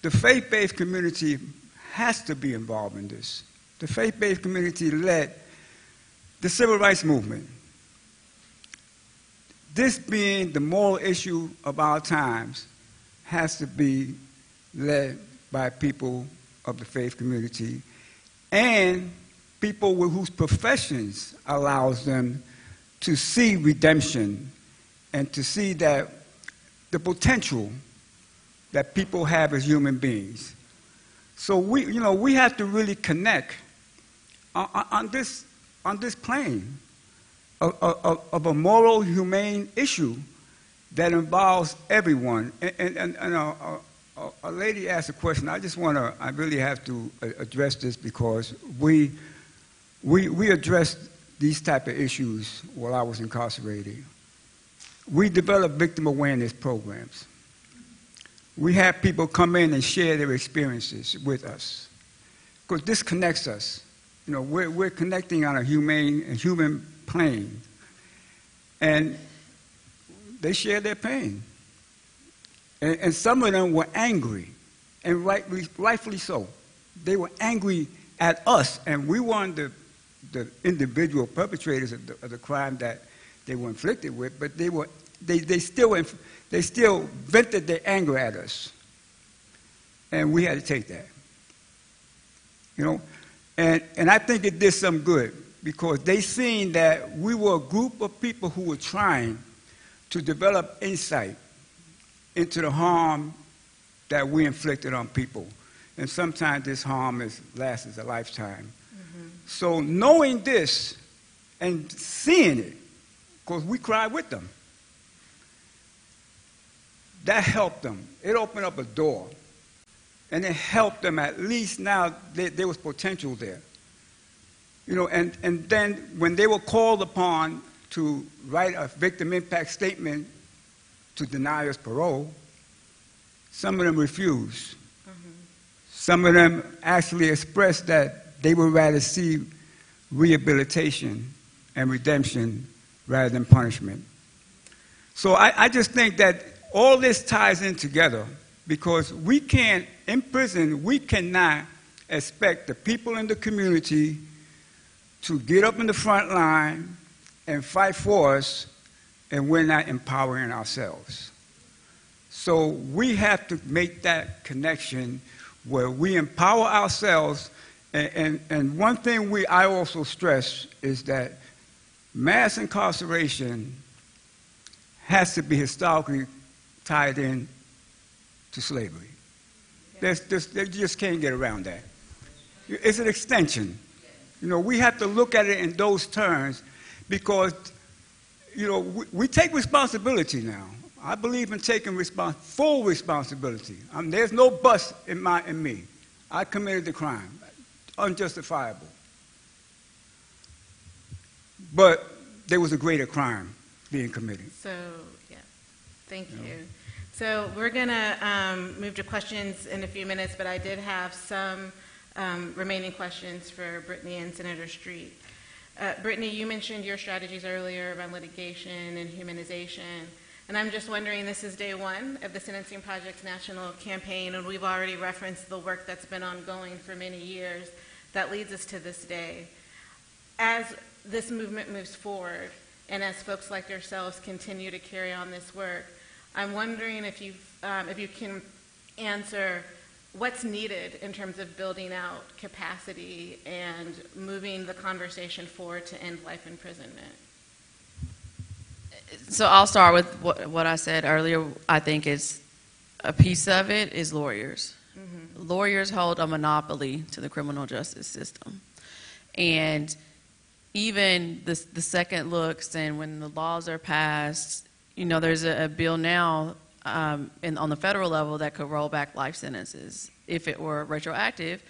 the faith-based community has to be involved in this. The faith-based community led the civil rights movement. This being the moral issue of our times has to be led by people of the faith community and people whose professions allows them to see redemption and to see that the potential that people have as human beings. So we have to really connect on this plane of a moral, humane issue that involves everyone. And a lady asked a question. I really have to address this because we addressed these type of issues while I was incarcerated. We developed victim awareness programs. We have people come in and share their experiences with us, because this connects us. We're connecting on a human plane, and they share their pain. And some of them were angry, and rightfully so. They were angry at us, and we weren't the individual perpetrators of the crime that they were inflicted with, but they still vented their anger at us, and we had to take that. And I think it did some good, because they seen that we were a group of people who were trying to develop insight into the harm that we inflicted on people. And sometimes this harm lasts a lifetime. Mm-hmm. So knowing this and seeing it, because we cried with them, that helped them. It opened up a door. And it helped them. At least now there was potential there. And then when they were called upon to write a victim impact statement to deny us parole, some of them refused. Mm-hmm. Some of them actually expressed that they would rather see rehabilitation and redemption rather than punishment. So I just think that all this ties in together, because we can't, in prison, we cannot expect the people in the community to get up in the front line and fight for us, and we're not empowering ourselves. So we have to make that connection where we empower ourselves. And one thing I also stress is that mass incarceration has to be historically tied in to slavery. They just can't get around that. It's an extension. We have to look at it in those terms, because we take responsibility now. I believe in taking full responsibility. There's no bust in me. I committed the crime, unjustifiable. But there was a greater crime being committed.
So, yeah, thank you. So we're going to move to questions in a few minutes, but I did have some remaining questions for Brittany and Senator Street. Brittany, you mentioned your strategies earlier around litigation and humanization, and I'm just wondering, this is day one of the Sentencing Project's national campaign, and we've already referenced the work that's been ongoing for many years that leads us to this day. As this movement moves forward, and as folks like yourselves continue to carry on this work, I'm wondering if you can answer what's needed in terms of building out capacity and moving the conversation forward to end life imprisonment.
So I'll start with what I said earlier. I think it's a piece of it is lawyers. Mm-hmm. Lawyers hold a monopoly to the criminal justice system. And even the second looks, and when the laws are passed, there's a bill now on the federal level that could roll back life sentences. If it were retroactive,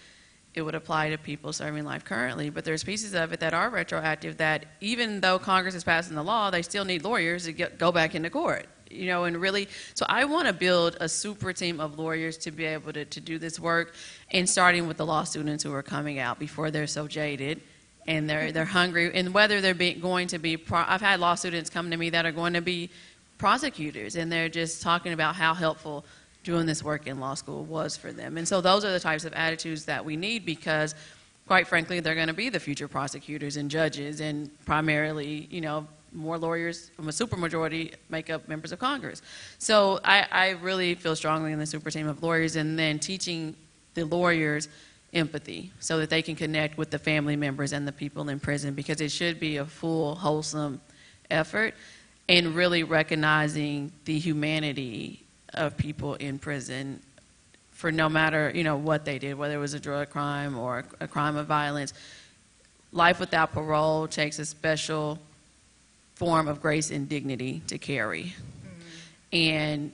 it would apply to people serving life currently. But there's pieces of it that are retroactive that, even though Congress is passing the law, they still need lawyers to go back into court. And really, so I want to build a super team of lawyers to be able to do this work, and starting with the law students who are coming out before they're so jaded and they're hungry, and whether they're going to be, I've had law students come to me that are going to be prosecutors, and they're just talking about how helpful doing this work in law school was for them. And so those are the types of attitudes that we need, because quite frankly, they're going to be the future prosecutors and judges, and primarily, more lawyers from a supermajority make up members of Congress. So I really feel strongly in the super team of lawyers, and then teaching the lawyers empathy so that they can connect with the family members and the people in prison, because it should be a full, wholesome effort, and really recognizing the humanity of people in prison for no matter, what they did, whether it was a drug crime or a crime of violence. Life without parole takes a special form of grace and dignity to carry. And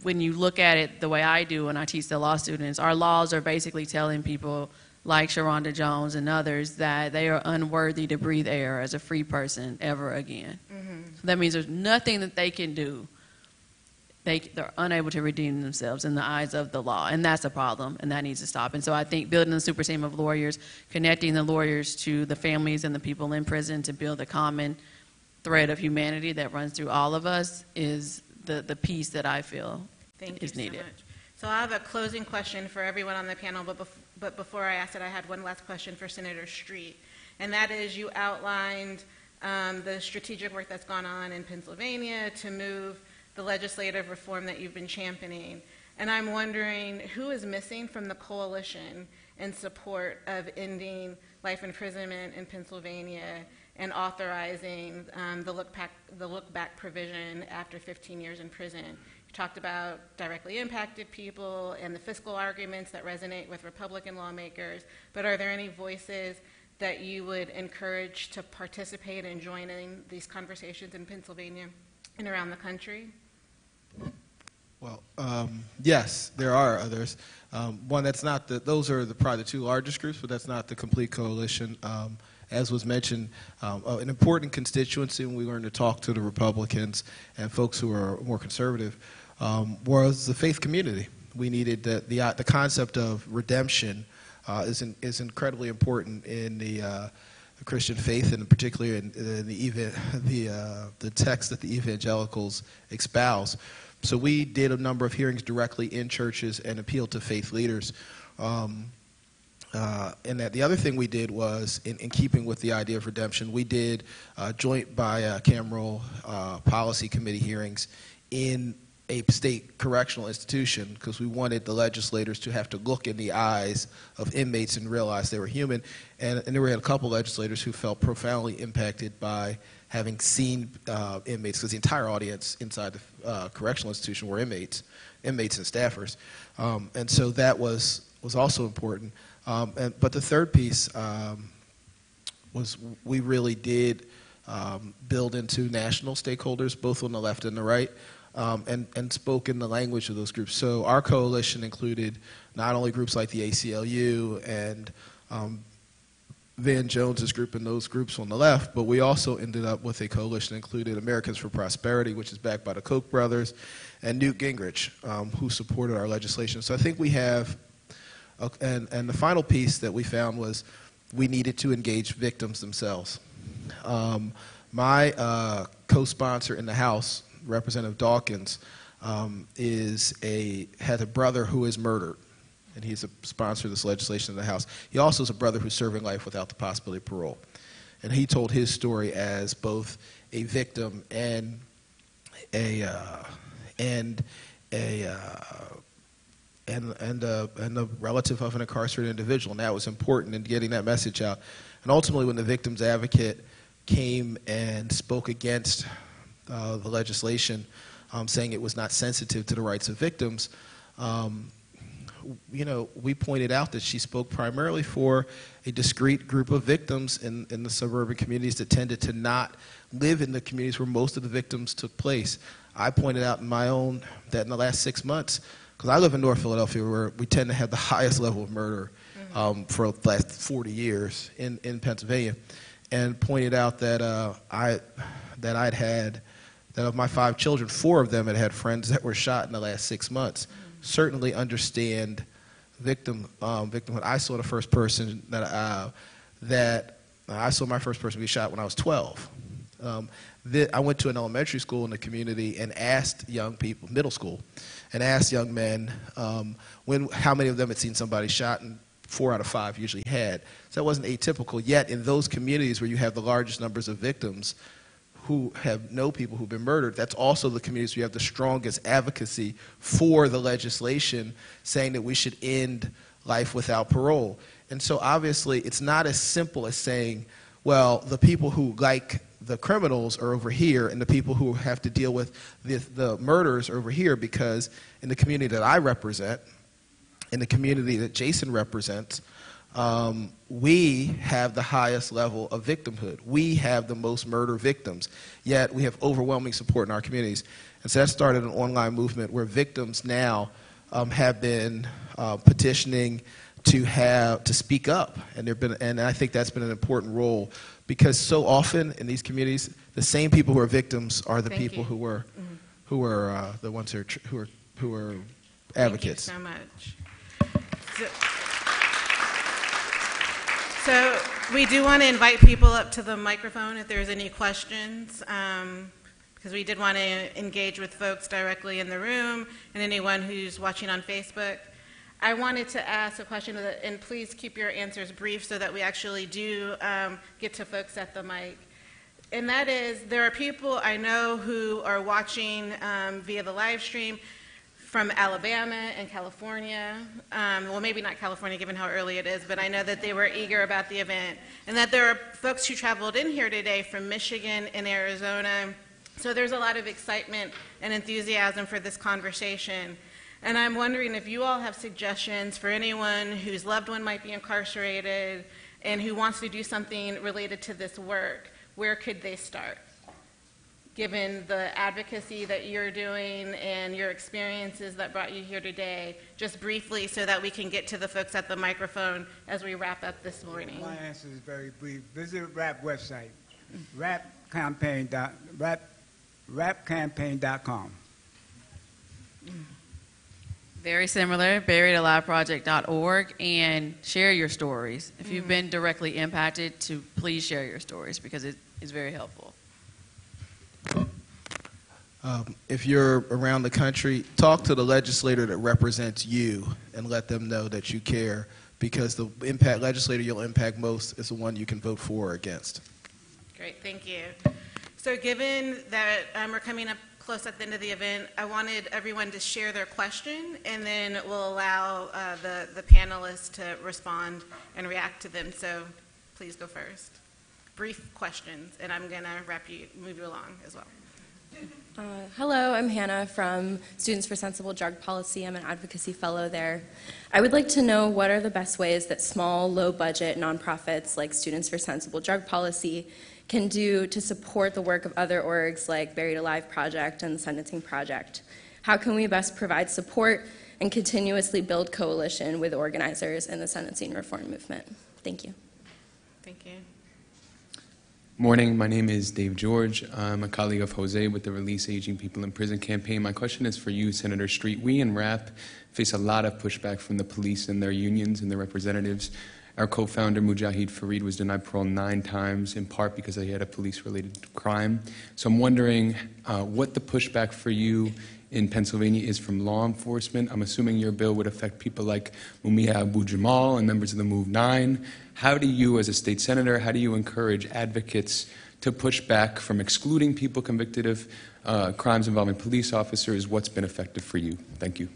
when you look at it the way I do when I teach the law students, our laws are basically telling people like Sharonda Jones and others that they are unworthy to breathe air as a free person ever again. So that means there's nothing that they can do. They're unable to redeem themselves in the eyes of the law, and that's a problem, and that needs to stop. And so I think building the super team of lawyers, connecting the lawyers to the families and the people in prison to build a common thread of humanity that runs through all of us is the piece that I feel is needed.
So much. So I have a closing question for everyone on the panel, but before I ask it, I had one last question for Senator Street, and that is you outlined the strategic work that's gone on in Pennsylvania to move the legislative reform that you've been championing. And I'm wondering who is missing from the coalition in support of ending life imprisonment in Pennsylvania and authorizing the look back provision after 15 years in prison. You talked about directly impacted people and the fiscal arguments that resonate with Republican lawmakers, but are there any voices that you would encourage to participate and join in these conversations in Pennsylvania and around the country?
Well, yes, there are others. One that's not those are probably the two largest groups, but that's not the complete coalition. As was mentioned, an important constituency when we learned to talk to the Republicans and folks who are more conservative was the faith community. We needed the concept of redemption is incredibly important in the Christian faith, and particularly in the text that the evangelicals espouse. So we did a number of hearings directly in churches and appealed to faith leaders. And that the other thing we did was, in keeping with the idea of redemption, we did joint bicameral policy committee hearings in a state correctional institution because we wanted the legislators to have to look in the eyes of inmates and realize they were human. And there were a couple legislators who felt profoundly impacted by having seen inmates, because the entire audience inside the correctional institution were inmates and staffers. And so that was also important. But the third piece was we really did build into national stakeholders, both on the left and the right, and spoke in the language of those groups. So our coalition included not only groups like the ACLU and Van Jones's group and those groups on the left, but we also ended up with a coalition that included Americans for Prosperity, which is backed by the Koch brothers, and Newt Gingrich, who supported our legislation. So I think we have, and the final piece that we found was we needed to engage victims themselves. My co-sponsor in the House, Representative Dawkins, has a brother who is murdered, and he's a sponsor of this legislation in the House. He also is a brother who's serving life without the possibility of parole. And he told his story as both a victim and a relative of an incarcerated individual, and that was important in getting that message out. And ultimately, when the victim's advocate came and spoke against the legislation, saying it was not sensitive to the rights of victims, we pointed out that she spoke primarily for a discrete group of victims in the suburban communities that tended to not live in the communities where most of the victims took place. I pointed out in my own that in the last 6 months, because I live in North Philadelphia, where we tend to have the highest level of murder for the last 40 years in Pennsylvania, and pointed out that that of my 5 children, 4 of them had friends that were shot in the last 6 months. Certainly understand victimhood. I saw the first person I saw my first person be shot when I was 12. I went to an elementary school in the community and asked young people, middle school, and asked young men how many of them had seen somebody shot, and 4 out of 5 usually had. So that wasn't atypical. Yet in those communities where you have the largest numbers of victims who know people who've been murdered, that's also the communities where you have the strongest advocacy for the legislation saying that we should end life without parole. And so obviously it's not as simple as saying, well, the people who like the criminals are over here and the people who have to deal with the murders are over here, because in the community that I represent, in the community that Jason represents, we have the highest level of victimhood. We have the most murder victims, yet we have overwhelming support in our communities. And so that started an online movement where victims now have been petitioning to speak up, and I think that's been an important role, because so often in these communities, the same people who are victims are the people who are the ones who are advocates.
Thank you so much. So we do want to invite people up to the microphone if there's any questions, because we did want to engage with folks directly in the room and anyone who's watching on Facebook. I wanted to ask a question, and please keep your answers brief so that we actually do get to folks at the mic. And that is, there are people I know who are watching via the live stream from Alabama and California. Well, maybe not California given how early it is, but I know that they were eager about the event. And that there are folks who traveled in here today from Michigan and Arizona. So there's a lot of excitement and enthusiasm for this conversation. And I'm wondering if you all have suggestions for anyone whose loved one might be incarcerated and who wants to do something related to this work. Where could they start? Given the advocacy that you're doing and your experiences that brought you here today, just briefly so that we can get to the folks at the microphone as we wrap up this morning.
My answer is very brief. Visit RAP website, rapcampaign.com.
Very similar, buriedaliveproject.org, and share your stories. If you've been directly impacted, please share your stories because it is very helpful.
If you're around the country, talk to the legislator that represents you and let them know that you care, because the legislator you'll impact most is the one you can vote for or against.
Great, thank you. So given that we're coming up close at the end of the event, I wanted everyone to share their question, and then we'll allow the panelists to respond and react to them. So please go first. Brief questions, and I'm going to move you along as well.
Hello, I'm Hannah from Students for Sensible Drug Policy. I'm an advocacy fellow there. I would like to know what are the best ways that small, low-budget nonprofits like Students for Sensible Drug Policy can do to support the work of other orgs like Buried Alive Project and the Sentencing Project. How can we best provide support and continuously build coalition with organizers in the sentencing reform movement? Thank you.
Thank you.
Morning, my name is Dave George. I'm a colleague of Jose with the Release Aging People in Prison campaign. My question is for you, Senator Street. We in RAP face a lot of pushback from the police and their unions and their representatives. Our co-founder, Mujahid Fareed, was denied parole 9 times, in part because he had a police-related crime. So I'm wondering what the pushback for you in Pennsylvania is from law enforcement. I'm assuming your bill would affect people like Mumia Abu-Jamal and members of the Move 9. How do you, as a state senator, how do you encourage advocates to push back from excluding people convicted of crimes involving police officers? What's been effective for you? Thank you.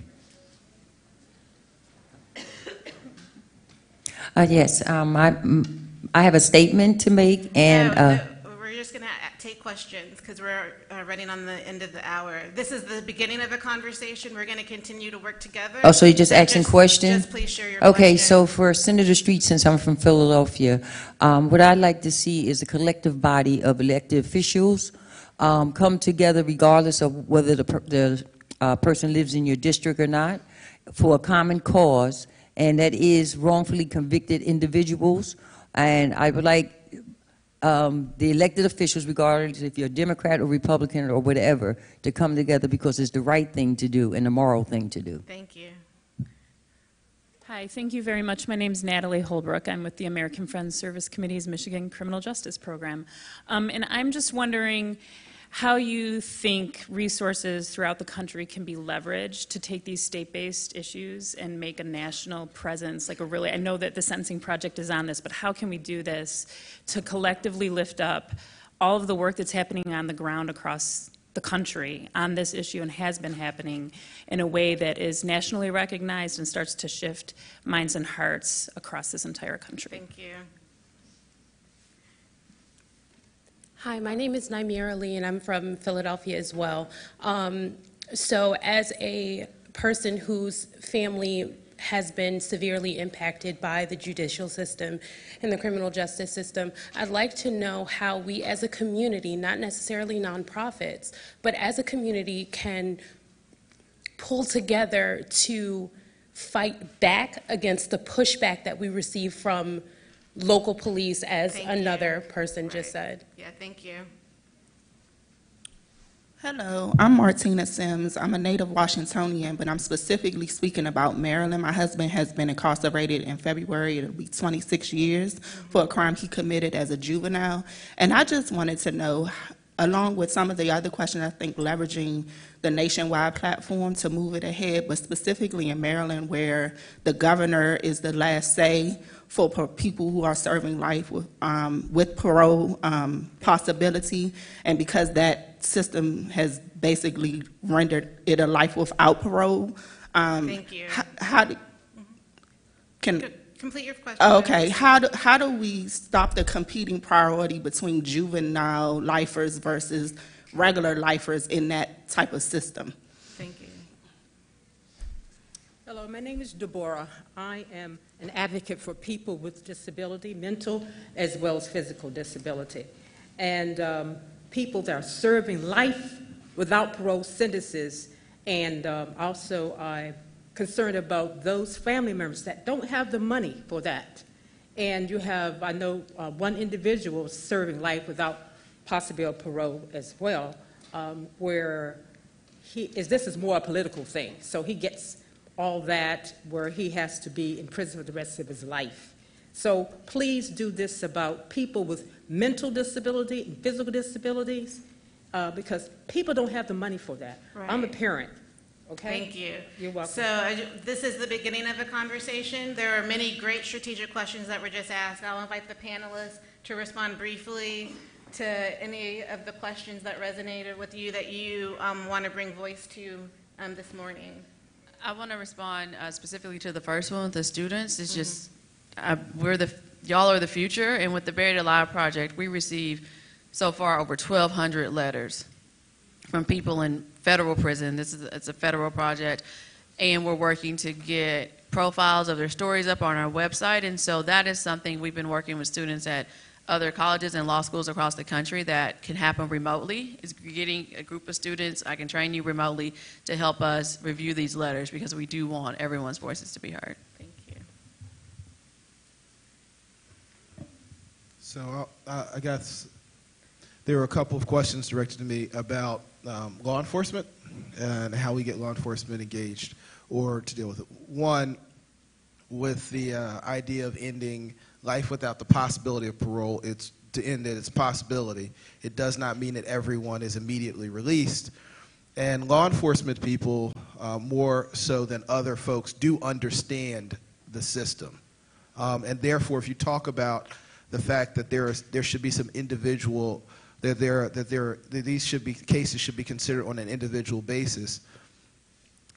Yes, I have a statement to make, and
We're just going to take questions because we're running on the end of the hour. This is the beginning of a conversation. We're going to continue to work together.
oh, so you're just asking questions?
Just please share your
Okay,
question.
so for Senator Street, since I'm from Philadelphia, what I'd like to see is a collective body of elected officials come together regardless of whether the person lives in your district or not, for a common cause, and that is wrongfully convicted individuals. And I would like the elected officials, regardless if you're a Democrat or Republican or whatever, to come together because it's the right thing to do and the moral thing to do.
Thank you.
Hi, thank you very much. My name is Natalie Holbrook. I'm with the American Friends Service Committee's Michigan Criminal Justice Program. And I'm just wondering how you think resources throughout the country can be leveraged to take these state-based issues and make a national presence, like a really, I know that the Sentencing Project is on this, but how can we do this to collectively lift up all of the work that's happening on the ground across the country on this issue and has been happening in a way that is nationally recognized and starts to shift minds and hearts across this entire country?
Thank you.
Hi, my name is Naimira Lee, and I'm from Philadelphia as well. So as a person whose family has been severely impacted by the judicial system and the criminal justice system. I'd like to know how we as a community, not necessarily nonprofits, but as a community can pull together to fight back against the pushback that we receive from local police, as another person just said.
Yeah, thank you.
Hello, I'm Martina Sims. I'm a native Washingtonian, but I'm specifically speaking about Maryland. My husband has been incarcerated in February. It'll be 26 years for a crime he committed as a juvenile. And I just wanted to know, along with some of the other questions, I think leveraging the nationwide platform to move it ahead, but specifically in Maryland where the governor is the last say for people who are serving life with parole possibility, and because that system has basically rendered it a life without parole.
Thank you. Complete your question.
Okay. How do we stop the competing priority between juvenile lifers versus regular lifers in that type of system?
Thank you.
Hello, my name is Deborah. I am an advocate for people with disability, mental as well as physical disability. And people that are serving life without parole sentences, and also I'm concerned about those family members that don't have the money for that. And you have, I know, one individual serving life without possibility of parole as well, where this is more a political thing. So he gets all that where he has to be in prison for the rest of his life. So please do this about people with mental disability and physical disabilities, because people don't have the money for that.
Right.
I'm a parent. Okay?
Thank you.
You're welcome.
So this is the beginning of a conversation. There are many great strategic questions that were just asked. I'll invite the panelists to respond briefly to any of the questions that resonated with you that you want to bring voice to this morning.
I want to respond specifically to the first one, the students. It's just, y'all are the future, and with the Buried Alive Project, we receive so far over 1,200 letters from people in federal prison. It's a federal project, and we're working to get profiles of their stories up on our website, and so that is something we've been working with students at other colleges and law schools across the country that can happen remotely. Is getting a group of students, I can train you remotely to help us review these letters, because we do want everyone's voices to be heard. Thank you.
So I guess there were a couple of questions directed to me about law enforcement and how we get law enforcement engaged or to deal with it. One, with the idea of ending life without the possibility of parole, it's to end it, it's possibility. It does not mean that everyone is immediately released. And law enforcement people, more so than other folks, do understand the system. And therefore, if you talk about the fact that there should be some individual, that these cases should be considered on an individual basis,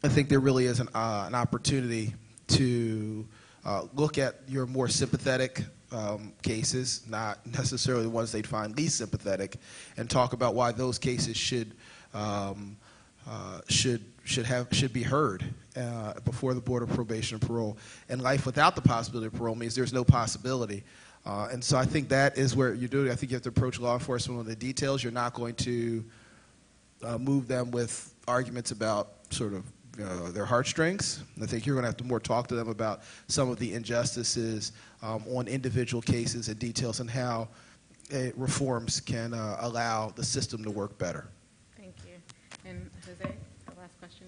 I think there really is an opportunity to look at your more sympathetic cases, not necessarily the ones they'd find least sympathetic, and talk about why those cases should be heard before the Board of Probation and Parole. And life without the possibility of parole means there's no possibility. And so I think that is where you do it. I think you have to approach law enforcement on the details. You're not going to move them with arguments about sort of their heartstrings. I think you're going to have to more talk to them about some of the injustices on individual cases and details and how reforms can allow the system to work better.
Thank you. And Jose, the last question.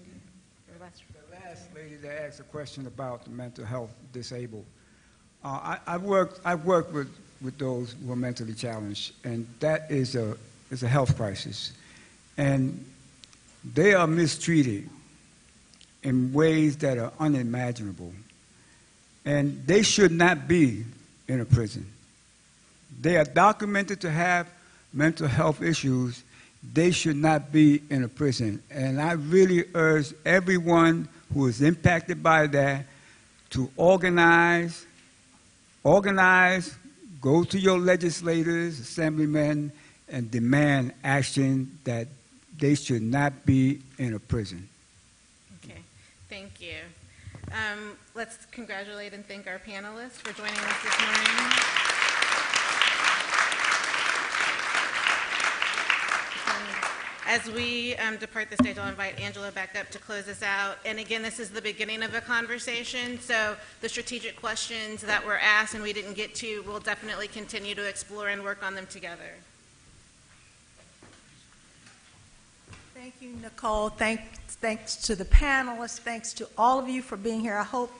The last lady that asked a question about the mental health disabled. I've worked with those who are mentally challenged, and that is a health crisis. And they are mistreated in ways that are unimaginable. And they should not be in a prison. They are documented to have mental health issues. They should not be in a prison. And I really urge everyone who is impacted by that to organize, go to your legislators, assemblymen, and demand action that they should not be in a prison.
Okay, thank you. Let's congratulate and thank our panelists for joining us this morning. As we depart the stage, I'll invite Angela back up to close us out. And again, this is the beginning of a conversation, so the strategic questions that were asked and we didn't get to, we'll definitely continue to explore and work on them together.
Thank you, Nicole. Thanks to the panelists. Thanks to all of you for being here. I hope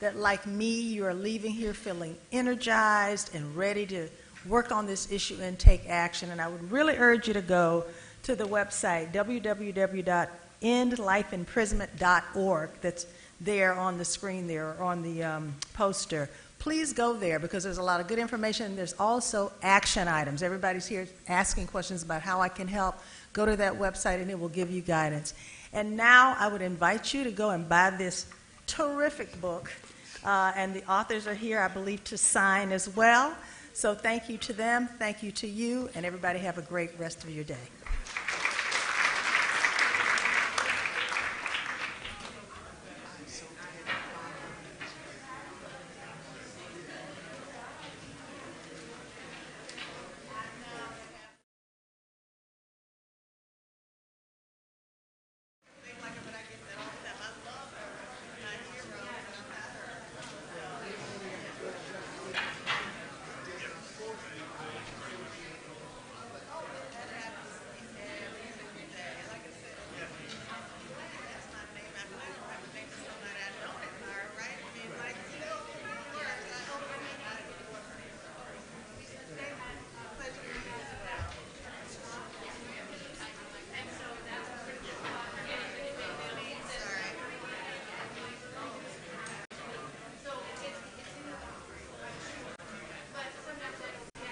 that, like me, you are leaving here feeling energized and ready to work on this issue and take action. And I would really urge you to go to the website, www.endlifeimprisonment.org. That's there on the screen there, or on the poster. Please go there because there's a lot of good information. There's also action items. Everybody's here asking questions about how I can help. Go to that website and it will give you guidance. And now I would invite you to go and buy this terrific book. And the authors are here, I believe, to sign as well. So thank you to them, thank you to you, and everybody have a great rest of your day.